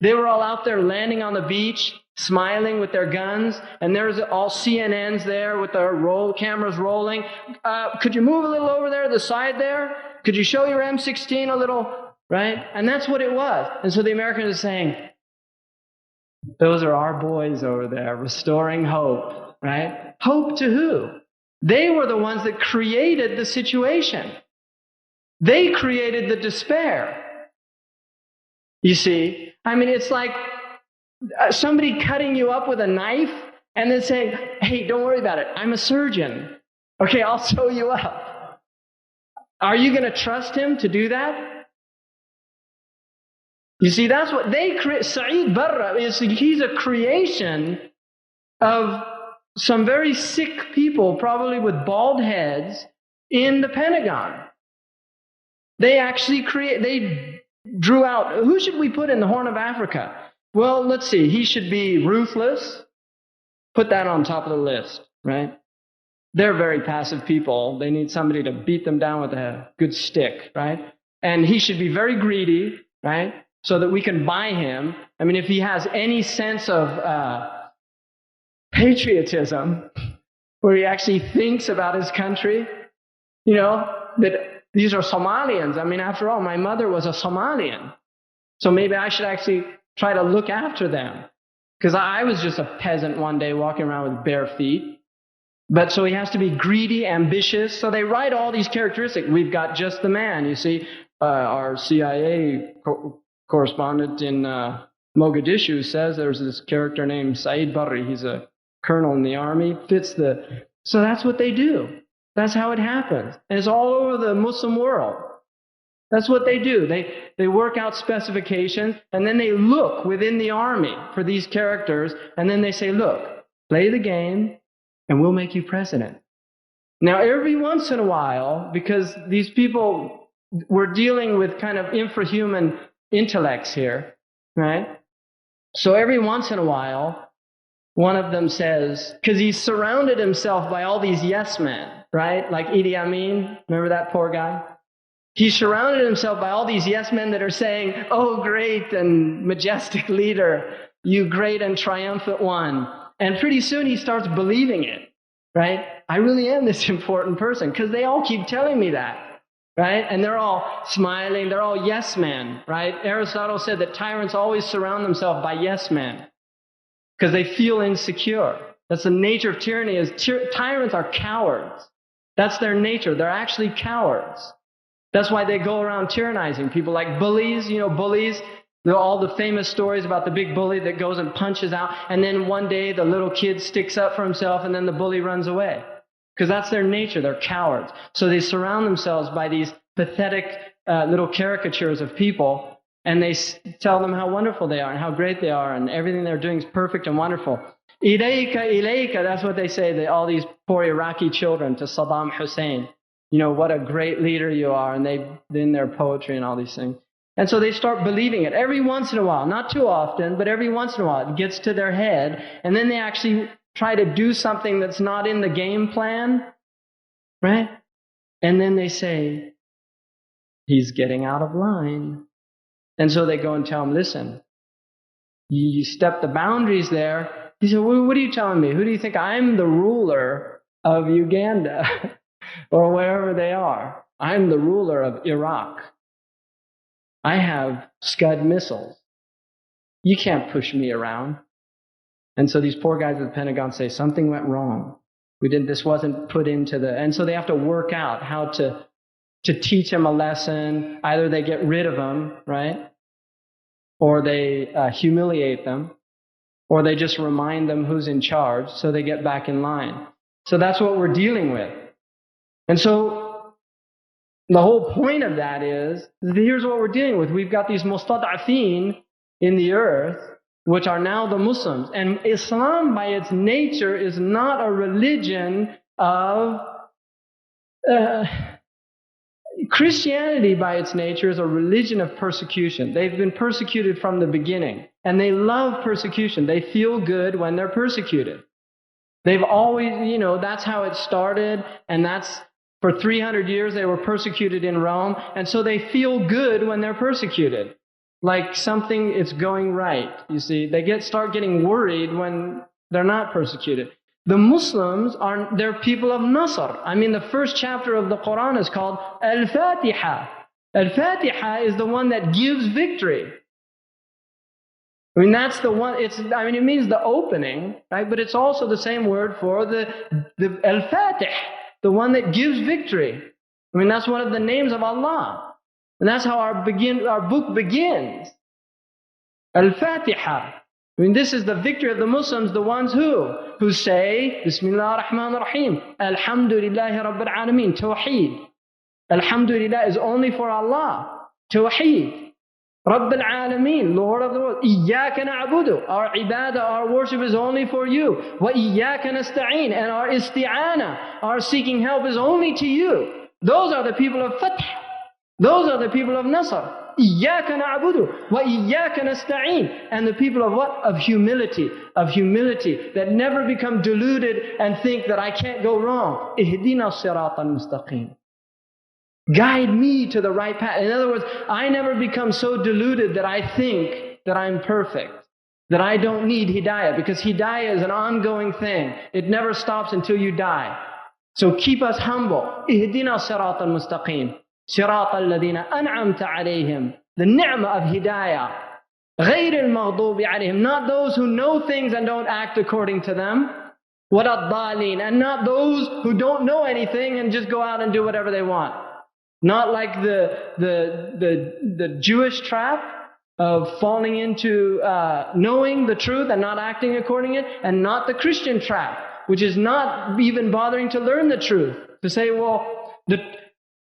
They were all out there landing on the beach, smiling with their guns, and there's all CNNs there with their cameras rolling. Could you move a little over there to the side there? Could you show your M16 a little? Right? And that's what it was. And so the Americans are saying, those are our boys over there, restoring hope. Right? Hope to who? They were the ones that created the situation. They created the despair. You see? I mean, it's like somebody cutting you up with a knife and then saying, hey, don't worry about it. I'm a surgeon. Okay, I'll sew you up. Are you going to trust him to do that? You see, that's what they create. Saeed Barra, he's a creation of some very sick people, probably with bald heads, in the Pentagon. They actually they drew out, who should we put in the Horn of Africa? Well, let's see, he should be ruthless. Put that on top of the list, right? They're very passive people. They need somebody to beat them down with a good stick, right? And he should be very greedy, right? So that we can buy him. I mean, if he has any sense of patriotism, where he actually thinks about his country, you know, that these are Somalians. I mean, after all, my mother was a Somalian. So maybe I should actually try to look after them. Because I was just a peasant one day walking around with bare feet. But so he has to be greedy, ambitious. So they write all these characteristics. We've got just the man. You see, our CIA correspondent in Mogadishu says there's this character named Saeed Barri. He's a colonel in the army. So that's what they do. That's how it happens. And it's all over the Muslim world. That's what they do. They work out specifications, and then they look within the army for these characters, and then they say, look, play the game, and we'll make you president. Now, every once in a while, because these people were dealing with kind of infrahuman intellects here, right? So every once in a while, one of them says, because he surrounded himself by all these yes men, right? Like Idi Amin, remember that poor guy? He surrounded himself by all these yes men that are saying, oh, great and majestic leader, you great and triumphant one. And pretty soon he starts believing it, right? I really am this important person, because they all keep telling me that, right? And they're all smiling, they're all yes men, right? Aristotle said that tyrants always surround themselves by yes men, because they feel insecure. That's the nature of tyranny, is tyrants are cowards. That's their nature. They're actually cowards. That's why they go around tyrannizing people like bullies. You know, bullies, all the famous stories about the big bully that goes and punches out, and then one day the little kid sticks up for himself and then the bully runs away. Because that's their nature. They're cowards. So they surround themselves by these pathetic little caricatures of people, and they tell them how wonderful they are and how great they are, and everything they're doing is perfect and wonderful. Ilayka, ilayka, that's what they say, all these poor Iraqi children to Saddam Hussein. You know, what a great leader you are, and they in their poetry and all these things. And so they start believing it every once in a while, not too often, but every once in a while it gets to their head, and then they actually try to do something that's not in the game plan, right? And then they say, he's getting out of line. And so they go and tell him, listen, you step the boundaries there. He said, well, what are you telling me? Who do you think? I'm the ruler of Uganda or wherever they are. I'm the ruler of Iraq. I have Scud missiles. You can't push me around. And so these poor guys at the Pentagon say, something went wrong. This wasn't put into and so they have to work out how to teach him a lesson. Either they get rid of him, right? Or they humiliate them. Or they just remind them who's in charge so they get back in line. So that's what we're dealing with. And so The whole point of that is, here's what we're dealing with. We've got these mustad'afeen in the earth, which are now the Muslims. And Islam, by its nature, is not a religion of... Christianity, by its nature, is a religion of persecution. They've been persecuted from the beginning. And they love persecution. They feel good when they're persecuted. They've always, that's how it started. And that's, for 300 years, they were persecuted in Rome. And so they feel good when they're persecuted. Like something is going right, you see. They start getting worried when they're not persecuted. The Muslims they're people of Nasr. I mean, the first chapter of the Quran is called Al-Fatiha. Al-Fatiha is the one that gives victory. I mean, that's the one, it means the opening, right? But it's also the same word for the Al-Fatih, the one that gives victory. I mean, that's one of the names of Allah. And that's how our book begins. Al-Fatiha. I mean, this is the victory of the Muslims, the ones who say, Bismillah ar-Rahman ar-Rahim, Alhamdulillahi Rabbil Alameen, Tawheed. Alhamdulillah is only for Allah. Tawheed. Rabbil Alameen, Lord of the world. Iyyaka na'budu. Our ibadah, our worship is only for you. Wa iyyaka nasta'een. And our isti'ana, our seeking help is only to you. Those are the people of Fath. Those are the people of Nasr. Iyyaka na'budu wa iyyaka nasta'een. And the people of what? Of humility. Of humility. That never become deluded and think that I can't go wrong. Ihdina siratan mustaqim. Guide me to the right path. In other words, I never become so deluded that I think that I'm perfect. That I don't need hidayah. Because hidayah is an ongoing thing. It never stops until you die. So keep us humble. Ihdina siratan mustaqim. صراط الذين أنعمت عليهم, the ni'mah of hidayah. غير المغضوب عليهم, not those who know things and don't act according to them. ولا الضالين, and not those who don't know anything and just go out and do whatever they want. Not like the Jewish trap of falling into knowing the truth and not acting according to it, and not the Christian trap, which is not even bothering to learn the truth. To say, well,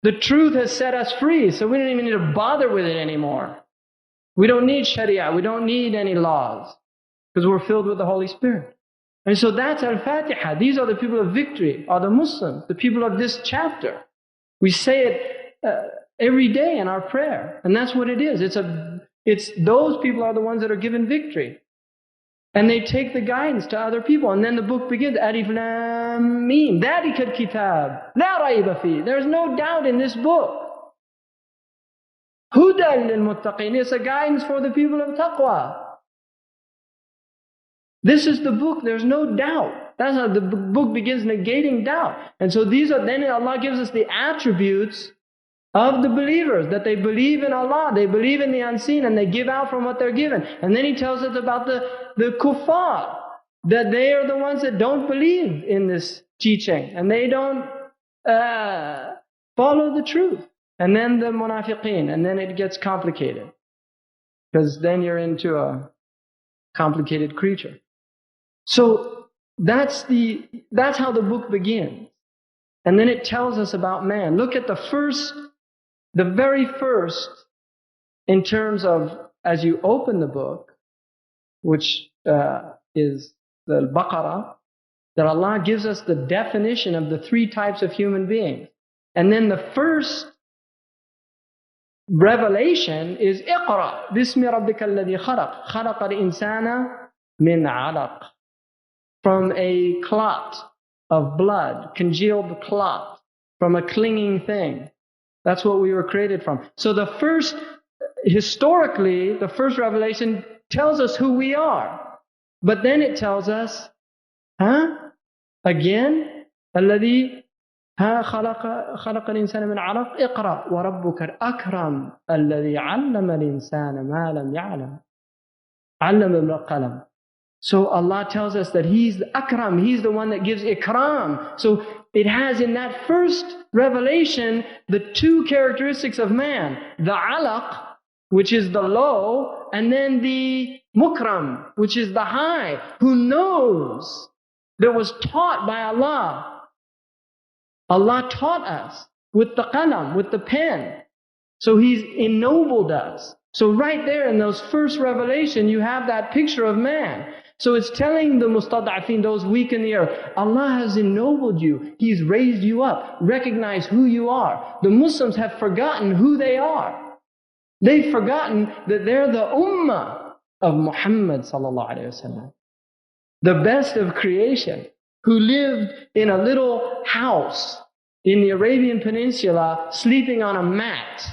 the truth has set us free, so we don't even need to bother with it anymore. We don't need Sharia, we don't need any laws, because we're filled with the Holy Spirit. And so that's Al-Fatiha. These are the people of victory, are the Muslims, the people of this chapter. We say it every day in our prayer, and that's what it is. It's those people are the ones that are given victory. And they take the guidance to other people. And then the book begins. Alif Lam Mim. Dhalika al-kitab. La rayba fi. There's no doubt in this book. Hudan lil-muttaqin. It's a guidance for the people of taqwa. This is the book. There's no doubt. That's how the book begins, negating doubt. And so then Allah gives us the attributes of the believers, that they believe in Allah, they believe in the unseen, and they give out from what they're given. And then He tells us about the kuffar, that they are the ones that don't believe in this teaching, and they don't follow the truth. And then the munafiqeen, and then it gets complicated, because then you're into a complicated creature. So that's how the book begins. And then it tells us about man. Look at the very first, in terms of, as you open the book, which is the Al-Baqarah, that Allah gives us the definition of the three types of human beings. And then the first revelation is Iqra, Bismi Rabbika alladhi khalaq, khalaqa al-insana min alaq. From a clot of blood, congealed clot, from a clinging thing. That's what we were created from. So historically, the first revelation tells us who we are. But then it tells us, again, الذي خلق الإنسان من علق اقرأ وربك الأكرم الذي علم الإنسان ما لم يعلم علم بالقلم. So Allah tells us that He's the Akram, He's the one that gives ikram. So it has in that first revelation the two characteristics of man. The alaq, which is the low, and then the mukram, which is the high, who knows, that was taught by Allah. Allah taught us. with the qalam, with the pen. So He's ennobled us. So right there in those first revelation, you have that picture of man. So it's telling the mustad'afin, those weak in the earth, Allah has ennobled you. He's raised you up. Recognize who you are. The Muslims have forgotten who they are. They've forgotten that they're the ummah of Muhammad sallallahu alaihi wasallam, the best of creation, who lived in a little house in the Arabian Peninsula, sleeping on a mat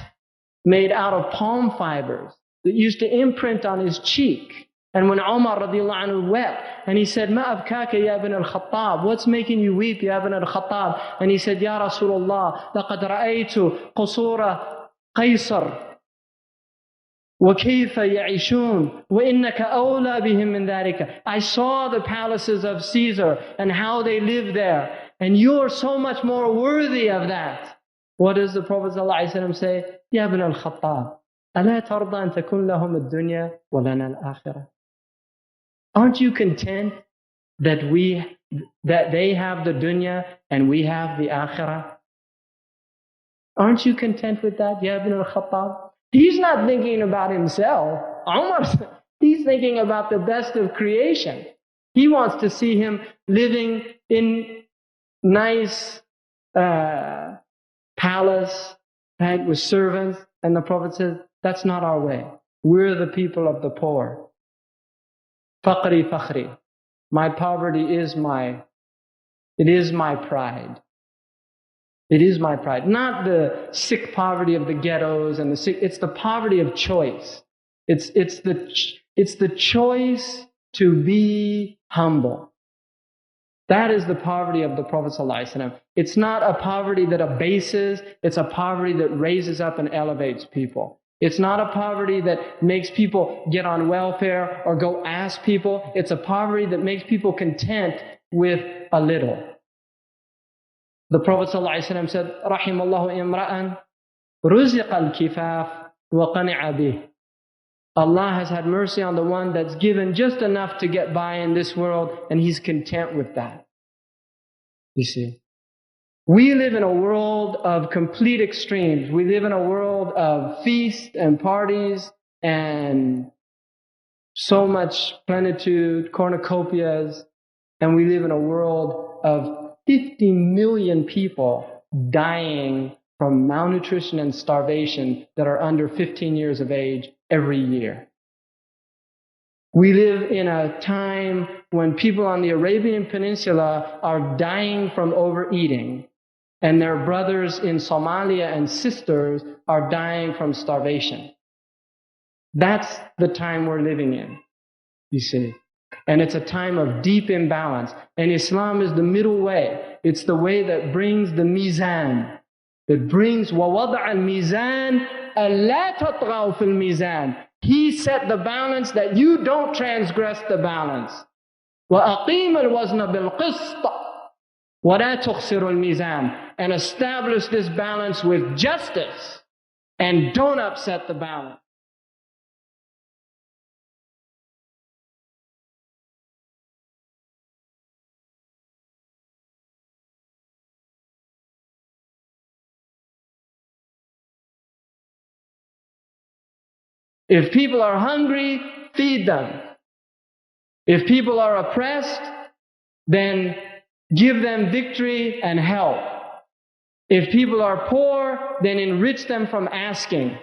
made out of palm fibers that used to imprint on his cheek. And when Umar radiallahu anhu wept, and he said, "Ma abkaka ya ibn al-Khattab? What's making you weep, ya ibn al-Khattab?" And he said, "Ya Rasulullah, laqad ra'aytu qusura Qaysar. وَكَيْفَ يَعِشُونَ وَإِنَّكَ أَوْلَى بِهِمْ مِنْ ذَلِكَ." I saw the palaces of Caesar and how they live there, and you're so much more worthy of that. What does the Prophet ﷺ say? يَا ابْنَ الْخَطَّابِ أَلَا تَرْضَى أَن تَكُنْ لَهُمُ الدُّنْيَا وَلَنَا الْآخِرَةِ. Aren't you content that they have the dunya and we have the akhirah? Aren't you content with that, Ya ibn al-Khattab? He's not thinking about himself. Umar, he's thinking about the best of creation. He wants to see him living in nice palace, right, with servants. And the Prophet says, that's not our way. We're the people of the poor. Faqri fakhri. My poverty is my pride. It is my pride. Not the sick poverty of the ghettos and the sick. It's the poverty of choice. It's the choice to be humble. That is the poverty of the Prophet ﷺ. It's not a poverty that abases. It's a poverty that raises up and elevates people. It's not a poverty that makes people get on welfare or go ask people. It's a poverty that makes people content with a little. The Prophet ﷺ said, رَحِمَ اللَّهُ إِمْرَأً رُزِقَ الْكِفَافِ وَقَنِعَ بِهِ. Allah has had mercy on the one that's given just enough to get by in this world, and he's content with that. You see, we live in a world of complete extremes. We live in a world of feasts and parties and so much plenitude, cornucopias, and we live in a world of 50 million people dying from malnutrition and starvation that are under 15 years of age every year. We live in a time when people on the Arabian Peninsula are dying from overeating, and their brothers in Somalia and sisters are dying from starvation. That's the time we're living in, you see. And it's a time of deep imbalance. And Islam is the middle way. It's the way that brings the mizan. It brings وَوَضَعَ الْمِيزَانِ أَلَّا تَطْغَوْا فِي الْمِيزَانِ. He set the balance that you don't transgress the balance. وَأَقِيمَ الْوَزْنَ بِالْقِسْطِ وَلَا تُخْسِرُ الْمِيزَانِ. And establish this balance with justice. And don't upset the balance. If people are hungry, feed them. If people are oppressed, then give them victory and help. If people are poor, then enrich them from asking.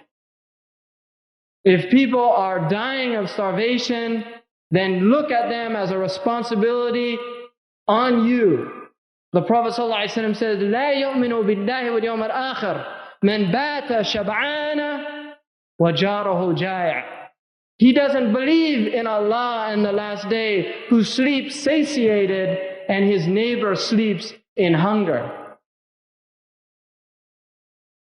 If people are dying of starvation, then look at them as a responsibility on you. The Prophet ﷺ says, لا يؤمن بالله واليوم الآخر من بات شبعان وَجَارَهُ جَائِعٌ. He doesn't believe in Allah and the last day, who sleeps satiated and his neighbor sleeps in hunger.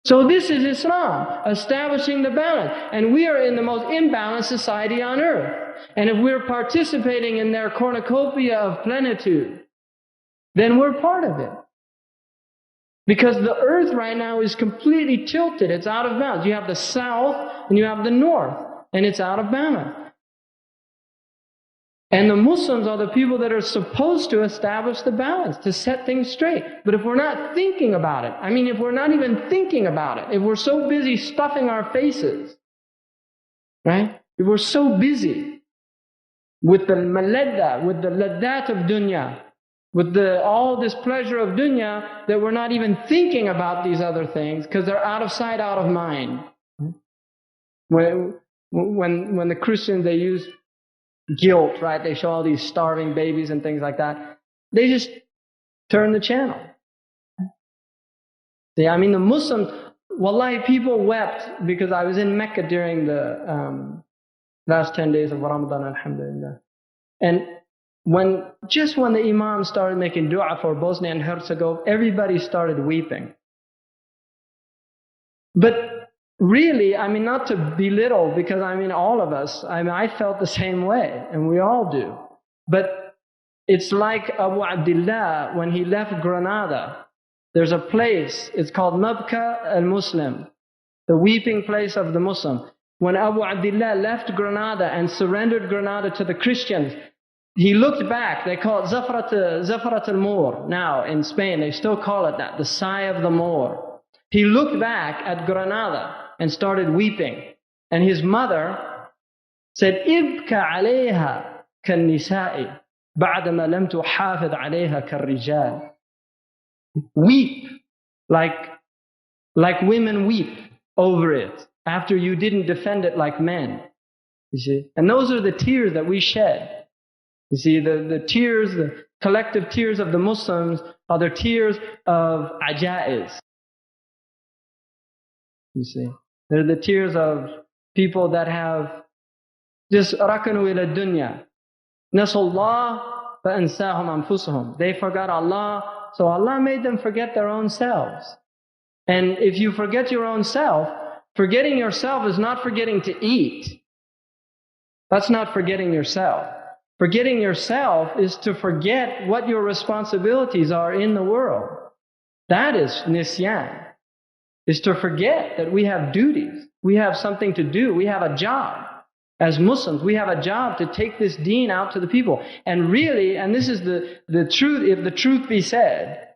So this is Islam, establishing the balance. And we are in the most imbalanced society on earth. And if we're participating in their cornucopia of plenitude, then we're part of it. Because the earth right now is completely tilted. It's out of balance. You have the south and you have the north, and it's out of balance. And the Muslims are the people that are supposed to establish the balance, to set things straight. But if we're not thinking about it, if we're not even thinking about it, if we're so busy stuffing our faces, right? If we're so busy with the maladda, with the laddat of dunya, with all this pleasure of dunya, that we're not even thinking about these other things because they're out of sight, out of mind. When the Christians, they use guilt, right? They show all these starving babies and things like that. They just turn the channel. See, the Muslims, wallahi, people wept because I was in Mecca during the last 10 days of Ramadan, alhamdulillah. And when the Imam started making dua for Bosnia and Herzegovina, everybody started weeping. But really, not to belittle, because all of us, I felt the same way, and we all do. But it's like Abu Abdullah, when he left Granada, there's a place, it's called Mabka al-Muslim, the weeping place of the Muslim. When Abu Abdullah left Granada and surrendered Granada to the Christians, he looked back. They call it Zafrat al-Moor. Now in Spain, they still call it that, the sigh of the Moor. He looked back at Granada and started weeping. And his mother said, Ibka alayha kan-nisa'i ba'dama lam tuhafid alayha kar-rijal. Weep like women weep over it after you didn't defend it like men. You see? And those are the tears that we shed. You see, the tears, the collective tears of the Muslims are the tears of ajaiz. You see, they're the tears of people that have just rakanu ila dunya. Nasallah fa'ansahum anfusahum. They forgot Allah, so Allah made them forget their own selves. And if you forget your own self, forgetting yourself is not forgetting to eat. That's not forgetting yourself. Forgetting yourself is to forget what your responsibilities are in the world. That is nisyan. Is to forget that we have duties. We have something to do. We have a job. As Muslims, we have a job to take this deen out to the people. And really, and this is the truth, if the truth be said,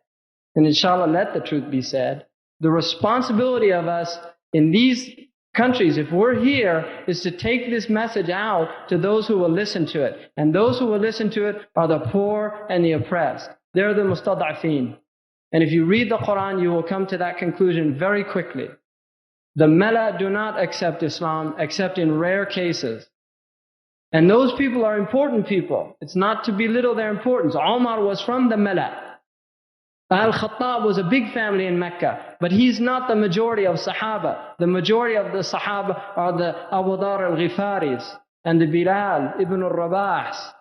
and inshallah let the truth be said, the responsibility of us in these countries, if we're here, is to take this message out to those who will listen to it. And those who will listen to it are the poor and the oppressed. They're the mustad'afeen. And if you read the Quran, you will come to that conclusion very quickly. The Mala do not accept Islam except in rare cases. And those people are important people. It's not to belittle their importance. Omar was from the Mala. Al-Khattab was a big family in Mecca, but he's not the majority of Sahaba. The majority of the Sahaba are the Abu Dhar al-Ghifaris and the Bilal ibn al-Rabahs.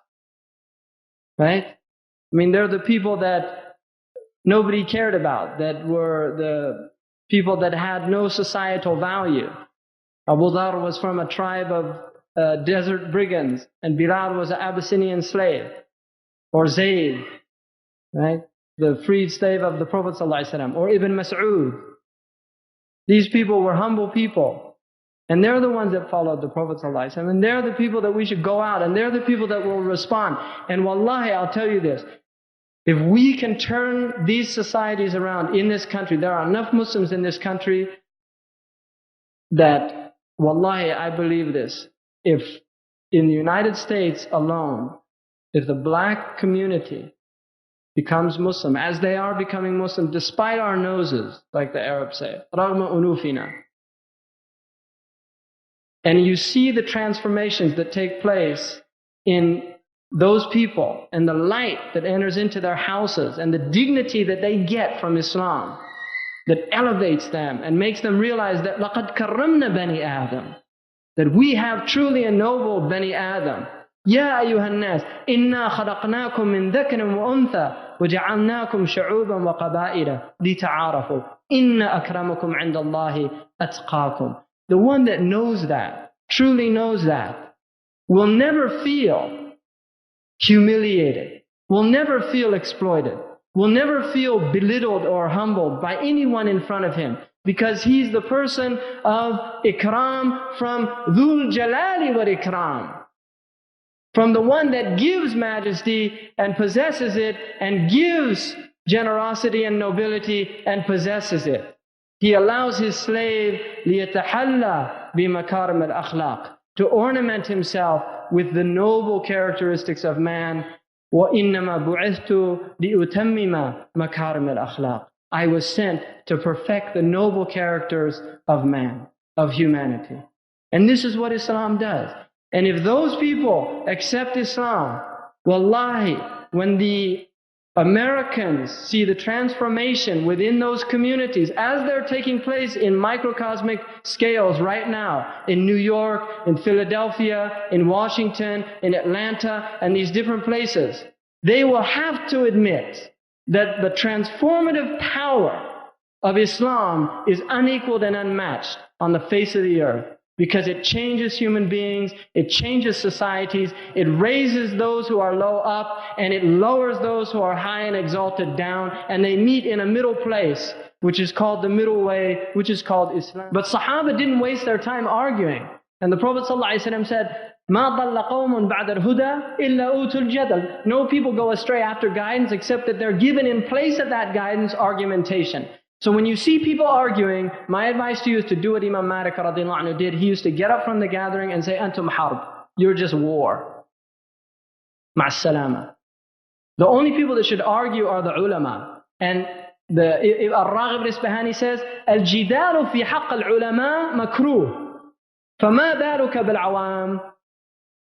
Right? They're the people that nobody cared about, that were the people that had no societal value. Abu Dhar was from a tribe of desert brigands, and Bilal was an Abyssinian slave, or Zayd, right? The freed slave of the Prophet ﷺ, or Ibn Mas'ud. These people were humble people. And they're the ones that followed the Prophet ﷺ. And they're the people that we should go out, and they're the people that will respond. And wallahi, I'll tell you this. If we can turn these societies around in this country, there are enough Muslims in this country that, wallahi, I believe this. If in the United States alone, if the black community becomes Muslim, as they are becoming Muslim, despite our noses, like the Arabs say, رَغْمَ أُنُوفِنَا. And you see the transformations that take place in those people, and the light that enters into their houses, and the dignity that they get from Islam, that elevates them and makes them realize that لَقَدْ كَرَّمْنَا بَنِي آدَمَ, that we have truly ennobled Bani Adam. يَا أَيُّهَا النَّاسِ إِنَّا خَلَقْنَاكُم مِّن ذَكَرٍ وَأُنثَى وَجَعَلْنَاكُمْ شُعُوبًا وَقَبَائِلَ لِتَعَارَفُوا إِنَّ أَكْرَمَكُمْ عِندَ اللَّهِ أَتْقَاكُمْ. The one that knows that, truly knows that, will never feel humiliated, will never feel exploited, will never feel belittled or humbled by anyone in front of him, because he's the person of ikram from Dhul Jalali wal Ikram, from the one that gives majesty and possesses it, and gives generosity and nobility and possesses it. He allows his slave لِيَتَحَلَّى بِمَكَارِمِ الْأَخْلَاقِ, to ornament himself with the noble characteristics of man. وَإِنَّمَا بُعِثْتُ لِأُتَمِّمَ مَكَارِمِ الْأَخْلَاقِ. I was sent to perfect the noble characters of man, of humanity. And this is what Islam does. And if those people accept Islam, wallahi, when the Americans see the transformation within those communities as they're taking place in microcosmic scales right now, in New York, in Philadelphia, in Washington, in Atlanta, and these different places, they will have to admit that the transformative power of Islam is unequaled and unmatched on the face of the earth. Because it changes human beings, it changes societies, it raises those who are low up, and it lowers those who are high and exalted down, and they meet in a middle place, which is called the middle way, which is called Islam. But Sahaba didn't waste their time arguing. And the Prophet ﷺ said, مَا ضَلَّ قَوْمٌ بَعْدَ الْهُدَى إِلَّا أُوتُوا الْجَدَلِ. No people go astray after guidance except that they're given in place of that guidance argumentation. So when you see people arguing, my advice to you is to do what Imam Malik radiallahu anhu did. He used to get up from the gathering and say, Antum harb. You're just war. Ma'as-salama. The only people that should argue are the ulama. And Ar-Raghib al-Isbahani says, Al-jidalu fi haqq al-ulama makruh. فَمَا بَالُكَ بِالْعَوَامِ.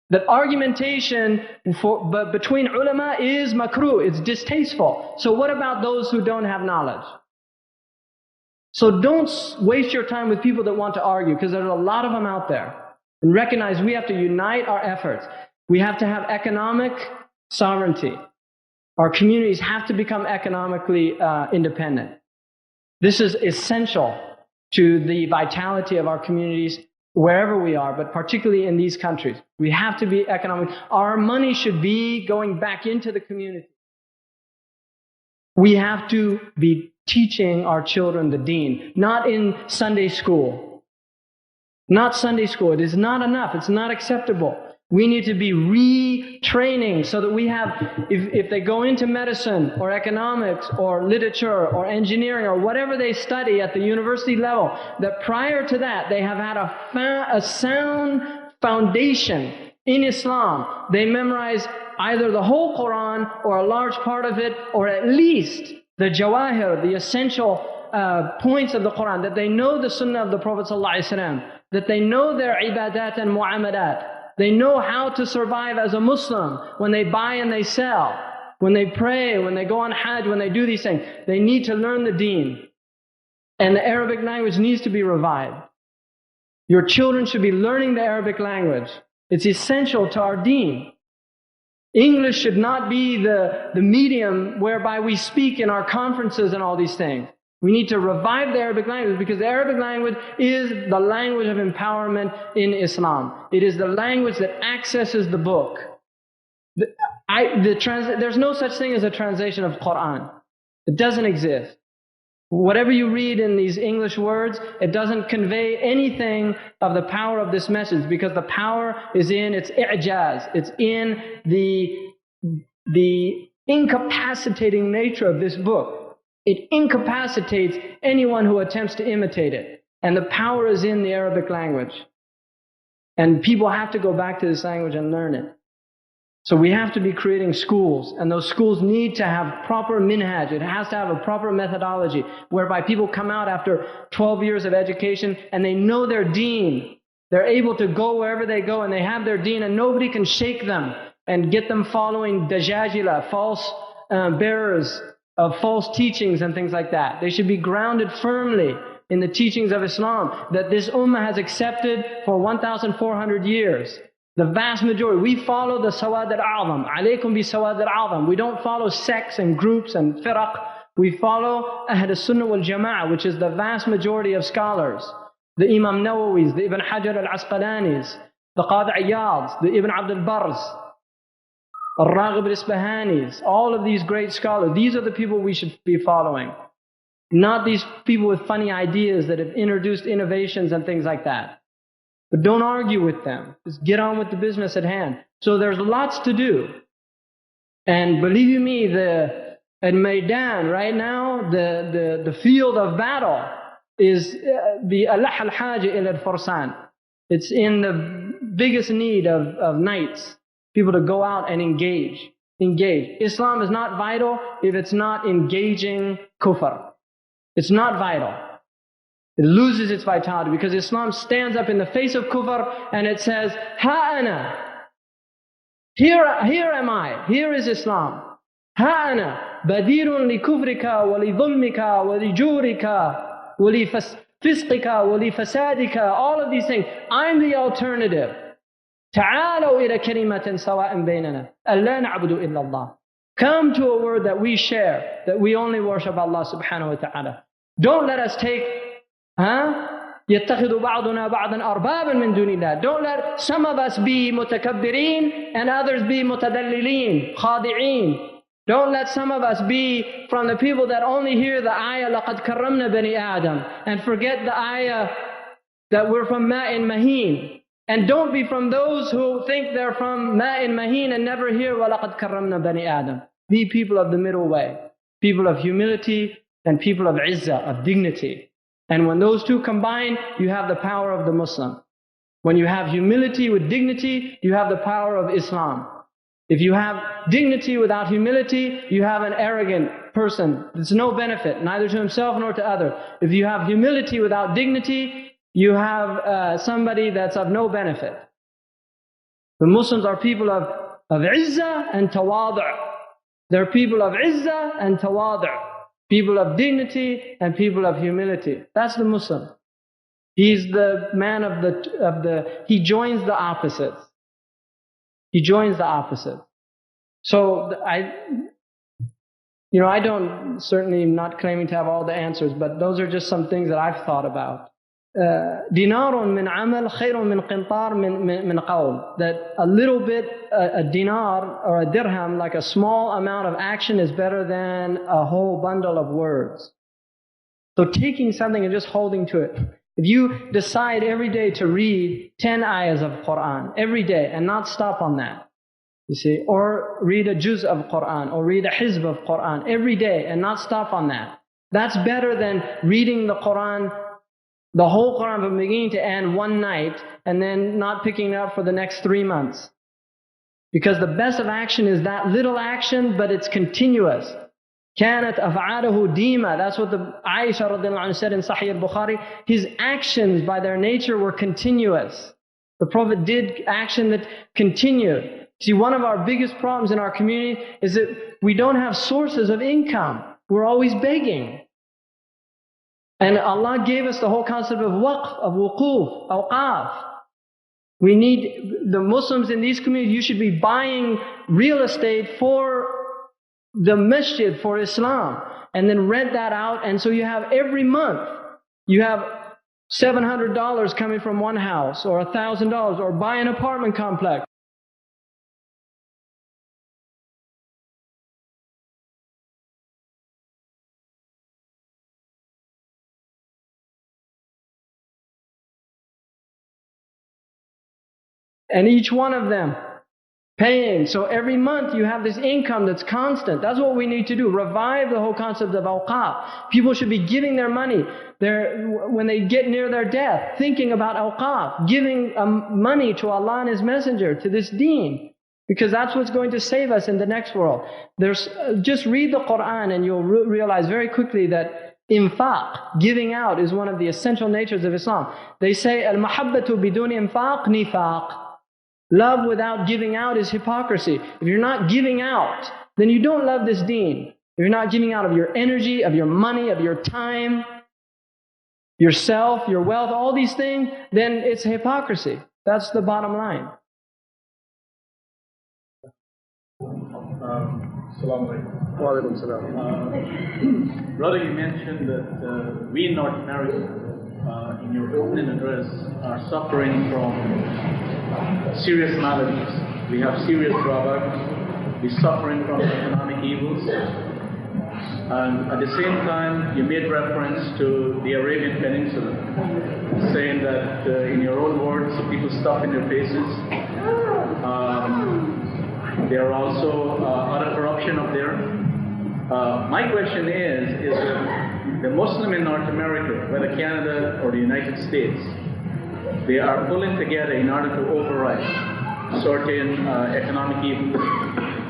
That argumentation between ulama is makruh. It's distasteful. So what about those who don't have knowledge? So don't waste your time with people that want to argue, because there's a lot of them out there. And recognize we have to unite our efforts. We have to have economic sovereignty. Our communities have to become economically independent. This is essential to the vitality of our communities wherever we are, but particularly in these countries. We have to be economic. Our money should be going back into the community. We have to be teaching our children the deen, not in Sunday school. Not Sunday school. It is not enough. It's not acceptable. We need to be retraining so that we have, if they go into medicine or economics or literature or engineering or whatever they study at the university level, that prior to that they have had a sound foundation in Islam. They memorize either the whole Quran or a large part of it, or at least the jawahir, the essential points of the Quran, that they know the sunnah of the Prophet ﷺ, that they know their ibadat and mu'amalat. They know how to survive as a Muslim when they buy and they sell, when they pray, when they go on hajj, when they do these things. They need to learn the deen. And the Arabic language needs to be revived. Your children should be learning the Arabic language. It's essential to our deen. English should not be the medium whereby we speak in our conferences and all these things. We need to revive the Arabic language, because the Arabic language is the language of empowerment in Islam. It is the language that accesses the book. There's no such thing as a translation of Quran. It doesn't exist. Whatever you read in these English words, it doesn't convey anything of the power of this message, because the power is in its i'jaz. It's in the incapacitating nature of this book. It incapacitates anyone who attempts to imitate it. And the power is in the Arabic language. And people have to go back to this language and learn it. So we have to be creating schools, and those schools need to have proper minhaj. It has to have a proper methodology whereby people come out after 12 years of education and they know their deen. They're able to go wherever they go and they have their deen, and nobody can shake them and get them following dajajila, false bearers of false teachings and things like that. They should be grounded firmly in the teachings of Islam that this ummah has accepted for 1,400 years. The vast majority, we follow the Sawad al-A'zam. Alaykum bi Sawad al-A'zam. We don't follow sects and groups and firaq. We follow Ahl al-Sunnah wal-Jama'ah, which is the vast majority of scholars. The Imam Nawawis, the Ibn Hajar al-Asqalanis, the Qadi Iyad's, the Ibn Abd al-Barrs, Ar-Raghib al-Isbahanis, all of these great scholars. These are the people we should be following. Not these people with funny ideas that have introduced innovations and things like that. But don't argue with them. Just get on with the business at hand. So there's lots to do. And believe you me, at Maidan right now, the field of battle is بألح الحاجة إلى الفرسان. It's in the biggest need of knights, people to go out and engage. Islam is not vital if it's not engaging kufr. It's not vital. It loses its vitality because Islam stands up in the face of kufr and it says, Ha ana. Here am I. Here is Islam. Ha ana. Badirun li kufrika wa li dhulmika wa li jurika wa li fisqika wa li fasadika. All of these things. I'm the alternative. Ta'alaw ila kalimatin sawa'in baynana. Alla na'budu illa Allah. Come to a word that we share, that we only worship Allah subhanahu wa ta'ala. Don't let us take, يَتَّخِذُ بَعْضُنَا بَعْضًا أَرْبَابًا مِّن دُونِ اللَّهِ. Don't let some of us be mutakabbirin and others be mutadallilin, khadi'in. Don't let some of us be from the people that only hear the ayah, لَقَدْ كَرَّمْنَا بَنِي آدَمَ, and forget the ayah that we're from ma'in maheen. And don't be from those who think they're from ma'in maheen and never hear وَلَقَدْ كَرَّمْنَا بَنِي آدَمَ. Be people of the middle way, people of humility and people of izzah, of dignity. And when those two combine, you have the power of the Muslim. When you have humility with dignity, you have the power of Islam. If you have dignity without humility, you have an arrogant person. It's no benefit, neither to himself nor to others. If you have humility without dignity, you have somebody that's of no benefit. The Muslims are people of izzah and tawadu'. They're people of izzah and tawadu'. People of dignity and people of humility. That's the Muslim. He's the man he joins the opposites. He joins the opposites. So I don't, certainly not claiming to have all the answers, but those are just some things that I've thought about. Dinarun min amal khayrun min qintar min qawl. That a little bit, a dinar or a dirham, like a small amount of action is better than a whole bundle of words. So taking something and just holding to it. If you decide every day to read 10 ayahs of Quran every day and not stop on that, you see, or read a juz of Quran or read a hizb of Quran every day and not stop on that, that's better than reading the Quran, the whole Quran from beginning to end one night and then not picking it up for the next 3 months. Because the best of action is that little action, but it's continuous. كانت أفعاله ديما. That's what the Aisha radiallahu anha said in Sahih al-Bukhari. His actions by their nature were continuous. The Prophet did action that continued. See, one of our biggest problems in our community is that we don't have sources of income. We're always begging. And Allah gave us the whole concept of waqf, of wuquf, awqaf. We need, the Muslims in these communities, you should be buying real estate for the masjid, for Islam, and then rent that out. And so you have every month, you have $700 coming from one house, or $1,000, or buy an apartment complex. And each one of them paying. So every month you have this income that's constant. That's what we need to do. Revive the whole concept of awqaf. People should be giving their money when they get near their death, thinking about awqaf, giving money to Allah and His Messenger, to this deen. Because that's what's going to save us in the next world. Just read the Quran and you'll realize very quickly that infaq, giving out, is one of the essential natures of Islam. They say, al-mahabbatu biduni infaq nifaq. Love without giving out is hypocrisy. If you're not giving out, then you don't love this deen. If you're not giving out of your energy, of your money, of your time, yourself, your wealth, all these things, then it's hypocrisy. That's the bottom line. Assalamu alaikum. Wa alaikum salam. Brother, you mentioned that we in North America, in your opening address, are suffering from serious maladies. We have serious drawbacks. We're suffering from economic evils. And at the same time, you made reference to the Arabian Peninsula, saying that, in your own words, stuff in their faces. There are also other corruption up there. My question is the Muslim in North America, whether Canada or the United States, they are pulling together in order to override certain economic evils,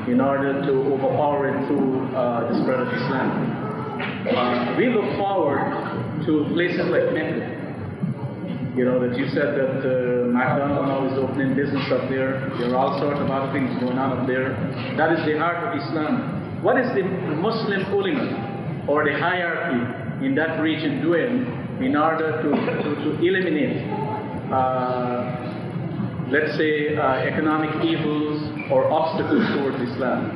in order to overpower it through the spread of Islam. We look forward to places like Mecca. You know, that you said that McDonald's now is opening business up there. There are all sorts of other things going on up there. That is the heart of Islam. What is the Muslim ulama or the hierarchy in that region doing in order to eliminate, let's say, economic evils or obstacles towards Islam,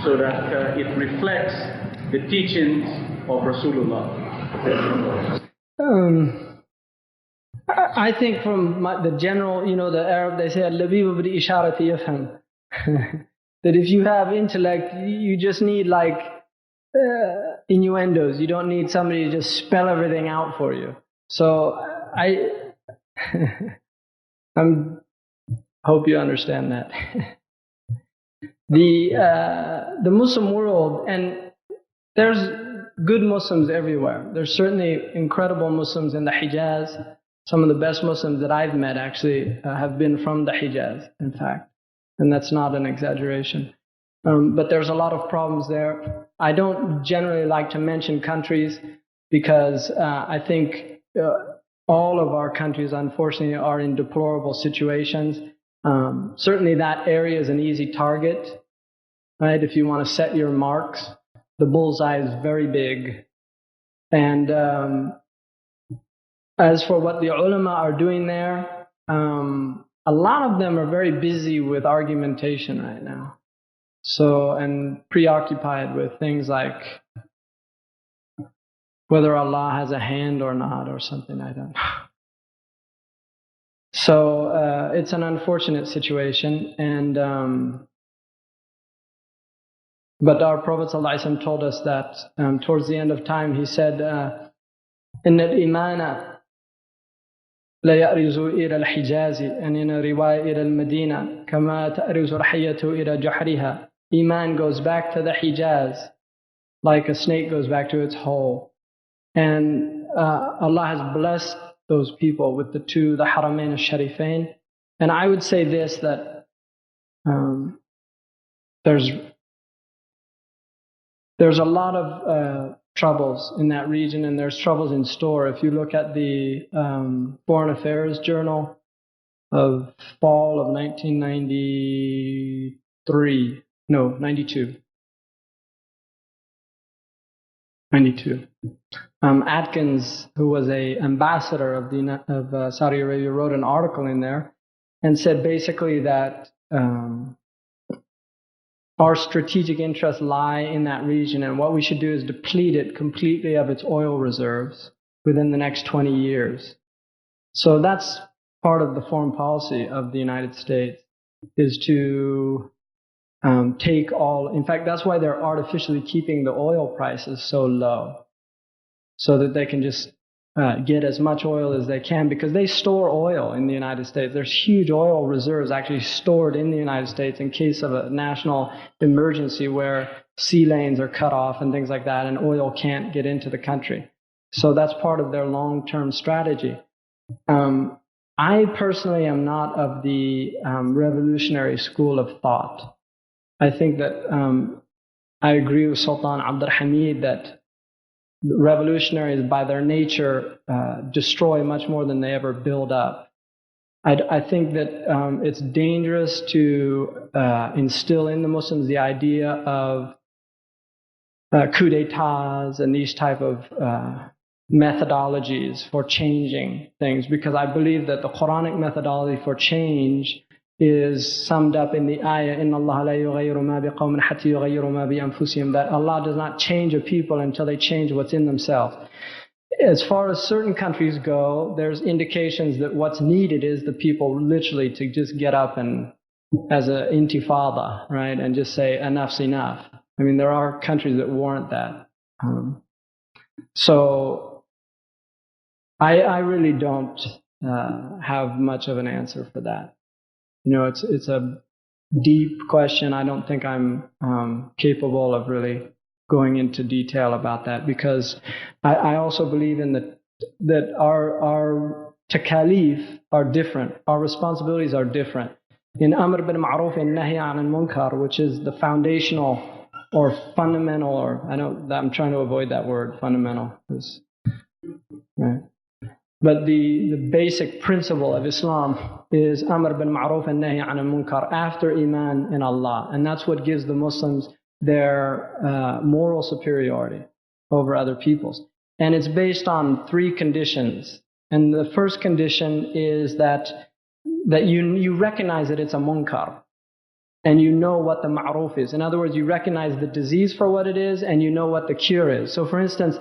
so that it reflects the teachings of Rasulullah? I think from the general, you know, the Arab, they say, al-labibu bil-isharati yafham. That if you have intellect, you just need like innuendos. You don't need somebody to just spell everything out for you. So I hope you understand that. The Muslim world, and there's good Muslims everywhere. There's certainly incredible Muslims in the Hijaz. Some of the best Muslims that I've met actually have been from the Hijaz, in fact. And that's not an exaggeration. But there's a lot of problems there. I don't generally like to mention countries because I think all of our countries, unfortunately, are in deplorable situations. Certainly that area is an easy target, right? If you want to set your marks, the bullseye is very big. And as for what the ulama are doing there, a lot of them are very busy with argumentation right now. So, and preoccupied with things like whether Allah has a hand or not or something like that. So, it's an unfortunate situation. And, but our Prophet ﷺ told us that towards the end of time, he said, إن الإيمان لا يأرز إلى الحجاز and in a riwayah إلى المدينة كما تأرز الحية إلى جحرها. Iman goes back to the Hijaz like a snake goes back to its hole. And Allah has blessed those people with the Haramain al-Sharifain. And I would say this, that there's a lot of troubles in that region, and there's troubles in store. If you look at the Foreign Affairs Journal of fall of 1992. 92. Atkins, who was an ambassador of Saudi Arabia, wrote an article in there and said basically that our strategic interests lie in that region, and what we should do is deplete it completely of its oil reserves within the next 20 years. So that's part of the foreign policy of the United States, is to take all, in fact, that's why they're artificially keeping the oil prices so low, so that they can just get as much oil as they can, because they store oil in the United States. There's huge oil reserves actually stored in the United States in case of a national emergency where sea lanes are cut off and things like that, and oil can't get into the country. So that's part of their long-term strategy. I personally am not of the revolutionary school of thought. I think that I agree with Sultan Abdul Hamid that revolutionaries by their nature destroy much more than they ever build up. I think that it's dangerous to instill in the Muslims the idea of coup d'etats and these type of methodologies for changing things, because I believe that the Quranic methodology for change is summed up in the ayah, إِنَّ اللَّهَ لَا يُغَيِّرُ مَا بِقَوْمٍ حَتَّى يُغَيِّرُ مَا بِأَنفُسِهِمْ, that Allah does not change a people until they change what's in themselves. As far as certain countries go, there's indications that what's needed is the people literally to just get up and, as an intifada, right, and just say enough's enough. I mean, there are countries that warrant that. So I really don't have much of an answer for that. You know, it's a deep question. I don't think I'm capable of really going into detail about that, because I also believe in that our takalif are different. Our responsibilities are different. In Amr bil Ma'ruf and Nahy Anil Munkar, which is the foundational or fundamental, or I'm trying to avoid that word, fundamental. Right? But the basic principle of Islam is Amr bil Ma'ruf and Nahy Anil Munkar after Iman in Allah. And that's what gives the Muslims their moral superiority over other peoples. And it's based on 3 conditions. And the first condition is that you recognize that it's a munkar, and you know what the ma'ruf is. In other words, you recognize the disease for what it is, and you know what the cure is. So for instance,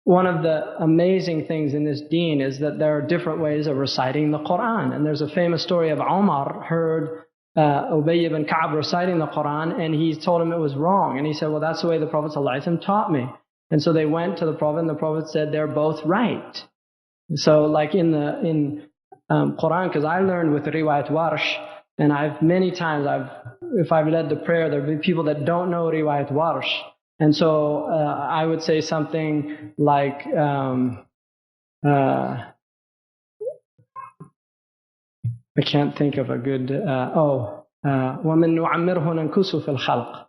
one of the amazing things in this deen is that there are different ways of reciting the Quran. And there's a famous story of Umar heard Ubay ibn Ka'b reciting the Quran, and he told him it was wrong. And he said, well, that's the way the Prophet ﷺ taught me. And so they went to the Prophet, and the Prophet said, they're both right. So like in Quran, because I learned with Riwayat Warsh, and many times if I've led the prayer, there have been people that don't know Riwayat Warsh. And so I would say something like, I can't think of a good, وَمَن نُعَمِّرْهُ نَنْكُسُ فِي الْخَلْقِ.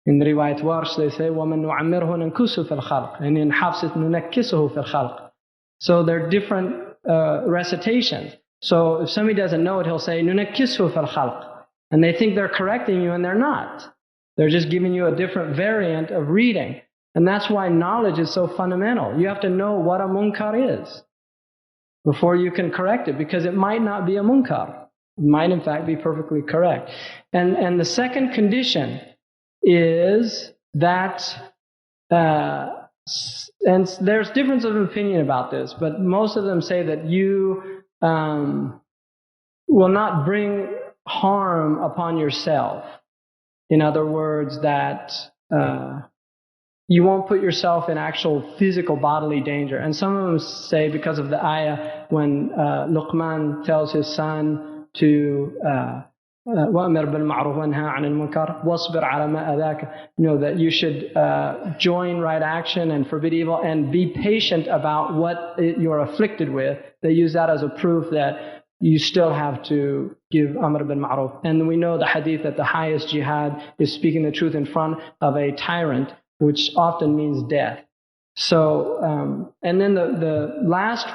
In Riwayat Warsh they say, وَمَن نُعَمِّرْهُ نَنْكُسُ فِي الْخَلْقِ. And in Hafs, نُنَكِّسُهُ فِي الْخَلْقِ. So there are different recitations. So if somebody doesn't know it, he'll say, نُنَكِّسُهُ فِي الْخَلْقِ. And they think they're correcting you, and they're not. They're just giving you a different variant of reading. And that's why knowledge is so fundamental. You have to know what a munkar is before you can correct it, because it might not be a munkar. It might, in fact, be perfectly correct. And the second condition is that, and there's difference of opinion about this, but most of them say that you will not bring harm upon yourself. In other words, that you won't put yourself in actual physical bodily danger. And some of them say, because of the ayah when Luqman tells his son to وَأْمِرْ بِالْمَعْرُوفِ وَانْهَى عَنِ الْمُنْكَرِ وَاصْبِرْ عَلَى مَا أَذَاكَ, that you should join right action and forbid evil and be patient about what you're afflicted with. They use that as a proof that you still have to give Amr bil Ma'ruf. And we know the hadith that the highest jihad is speaking the truth in front of a tyrant, which often means death. So, and then the last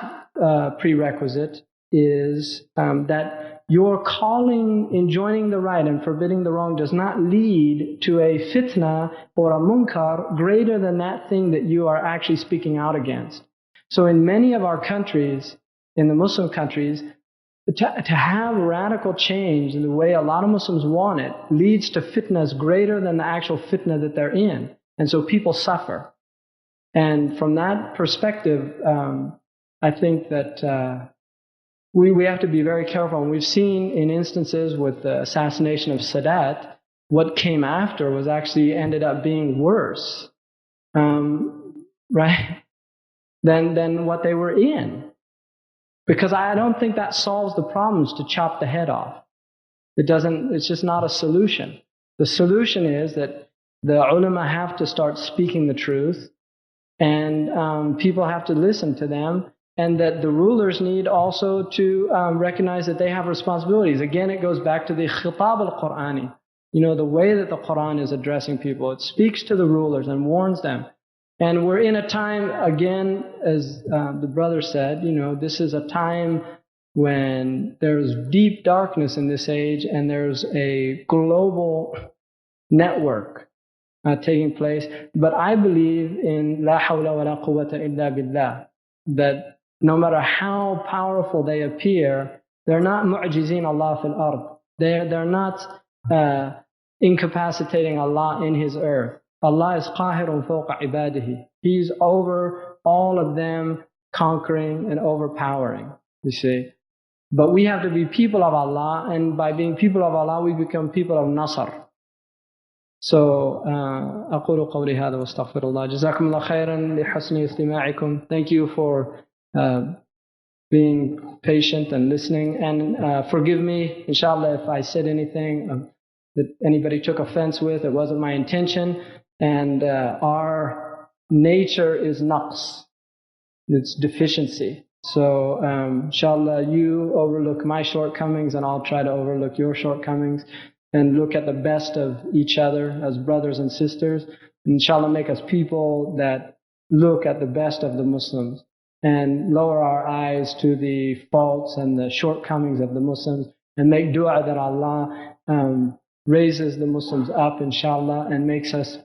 prerequisite is that your calling in joining the right and forbidding the wrong does not lead to a fitna or a munkar greater than that thing that you are actually speaking out against. So in many of our countries, in the Muslim countries, to have radical change in the way a lot of Muslims want it leads to fitnas greater than the actual fitna that they're in. And so people suffer. And from that perspective, I think that we have to be very careful. And we've seen in instances with the assassination of Sadat, what came after was actually ended up being worse, right, than what they were in. Because I don't think that solves the problems to chop the head off. It's just not a solution. The solution is that the ulama have to start speaking the truth, and people have to listen to them, and that the rulers need also to recognize that they have responsibilities. Again, it goes back to the khitab al-Qur'ani. The way that the Quran is addressing people. It speaks to the rulers and warns them. And we're in a time, again, as the brother said, this is a time when there's deep darkness in this age, and there's a global network taking place. But I believe in la hawla wa la quwwata illa billah, that no matter how powerful they appear, they're not mu'jizeen Allah fil ard. They're not incapacitating Allah in His earth. Allah is qahirun fawqa ibadihi. He's over all of them, conquering and overpowering, you see. But we have to be people of Allah, and by being people of Allah, we become people of Nasr. So, أقول قولي هذا واستغفر الله. جزاكم الله خيرا لحسن استماعكم. Thank you for being patient and listening. And forgive me, inshallah, if I said anything that anybody took offense with. It wasn't my intention. And our nature is naqs. It's deficiency. So, inshallah, you overlook my shortcomings and I'll try to overlook your shortcomings and look at the best of each other as brothers and sisters. Inshallah, make us people that look at the best of the Muslims and lower our eyes to the faults and the shortcomings of the Muslims, and make dua that Allah raises the Muslims up, inshallah, and makes us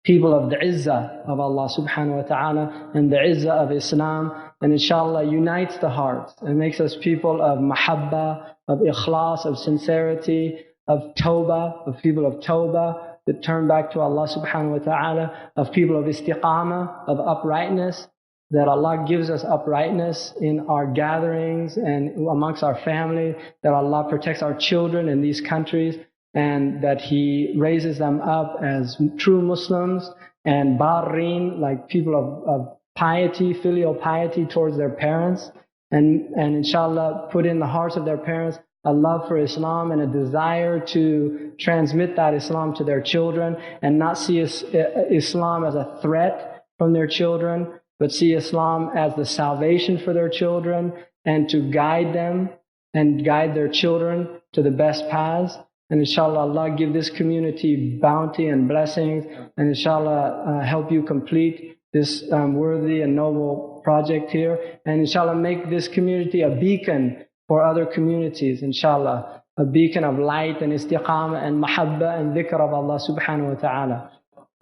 people of the izzah of Allah subhanahu wa ta'ala and the izzah of Islam, and inshallah unites the hearts and makes us people of mahabba, of ikhlas, of sincerity, of tawbah, of people of tawbah that turn back to Allah subhanahu wa ta'ala, of people of istiqamah, of uprightness, that Allah gives us uprightness in our gatherings and amongst our family, that Allah protects our children in these countries, and that He raises them up as true Muslims and barrin, like people of piety, filial piety towards their parents, and inshallah put in the hearts of their parents a love for Islam and a desire to transmit that Islam to their children, and not see Islam as a threat from their children, but see Islam as the salvation for their children, and to guide them and guide their children to the best paths. And inshallah, Allah give this community bounty and blessings, and inshallah help you complete this worthy and noble project here, and inshallah make this community a beacon for other communities, inshallah, a beacon of light and istiqamah and mahabba and dhikr of Allah subhanahu wa ta'ala.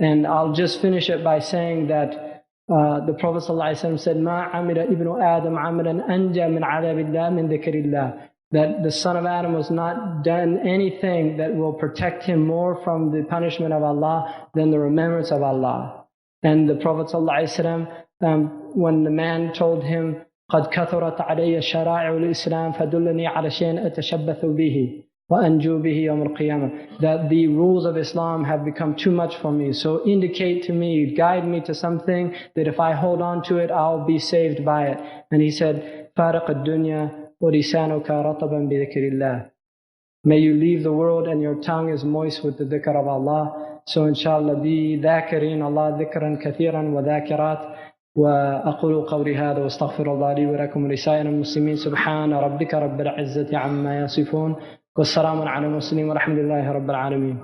And I'll just finish it by saying that the Prophet ﷺ said, مَا عَمِلَ إِبْنُ آدَمْ عَمَلًا أَنْجَى مِنْ عَذَابِ اللَّهِ مِنْ ذِكْرِ اللَّهِ, that the son of Adam was not done anything that will protect him more from the punishment of Allah than the remembrance of Allah. And the Prophet ﷺ, when the man told him, قد كثرت علي شرائع الإسلام فدلني على شيء أتشبث به وأنجو به يوم القيامة, that the rules of Islam have become too much for me, so indicate to me, guide me to something that if I hold on to it, I'll be saved by it. And he said, فارق الدنيا وَلِسَانُكَ رَطَبًا بِذِكْرِ اللَّهِ, may you leave the world and your tongue is moist with the dhikr of Allah. So inshallah be ذاكرين Allah ذكرا كثيرا وذاكرات. وأقول قولي هذا واستغفر الله لي ولكم ولسائر المسلمين. سبحان ربك رب العزة عما يصفون والسلام على المرسلين والحمد لله رب العالمين.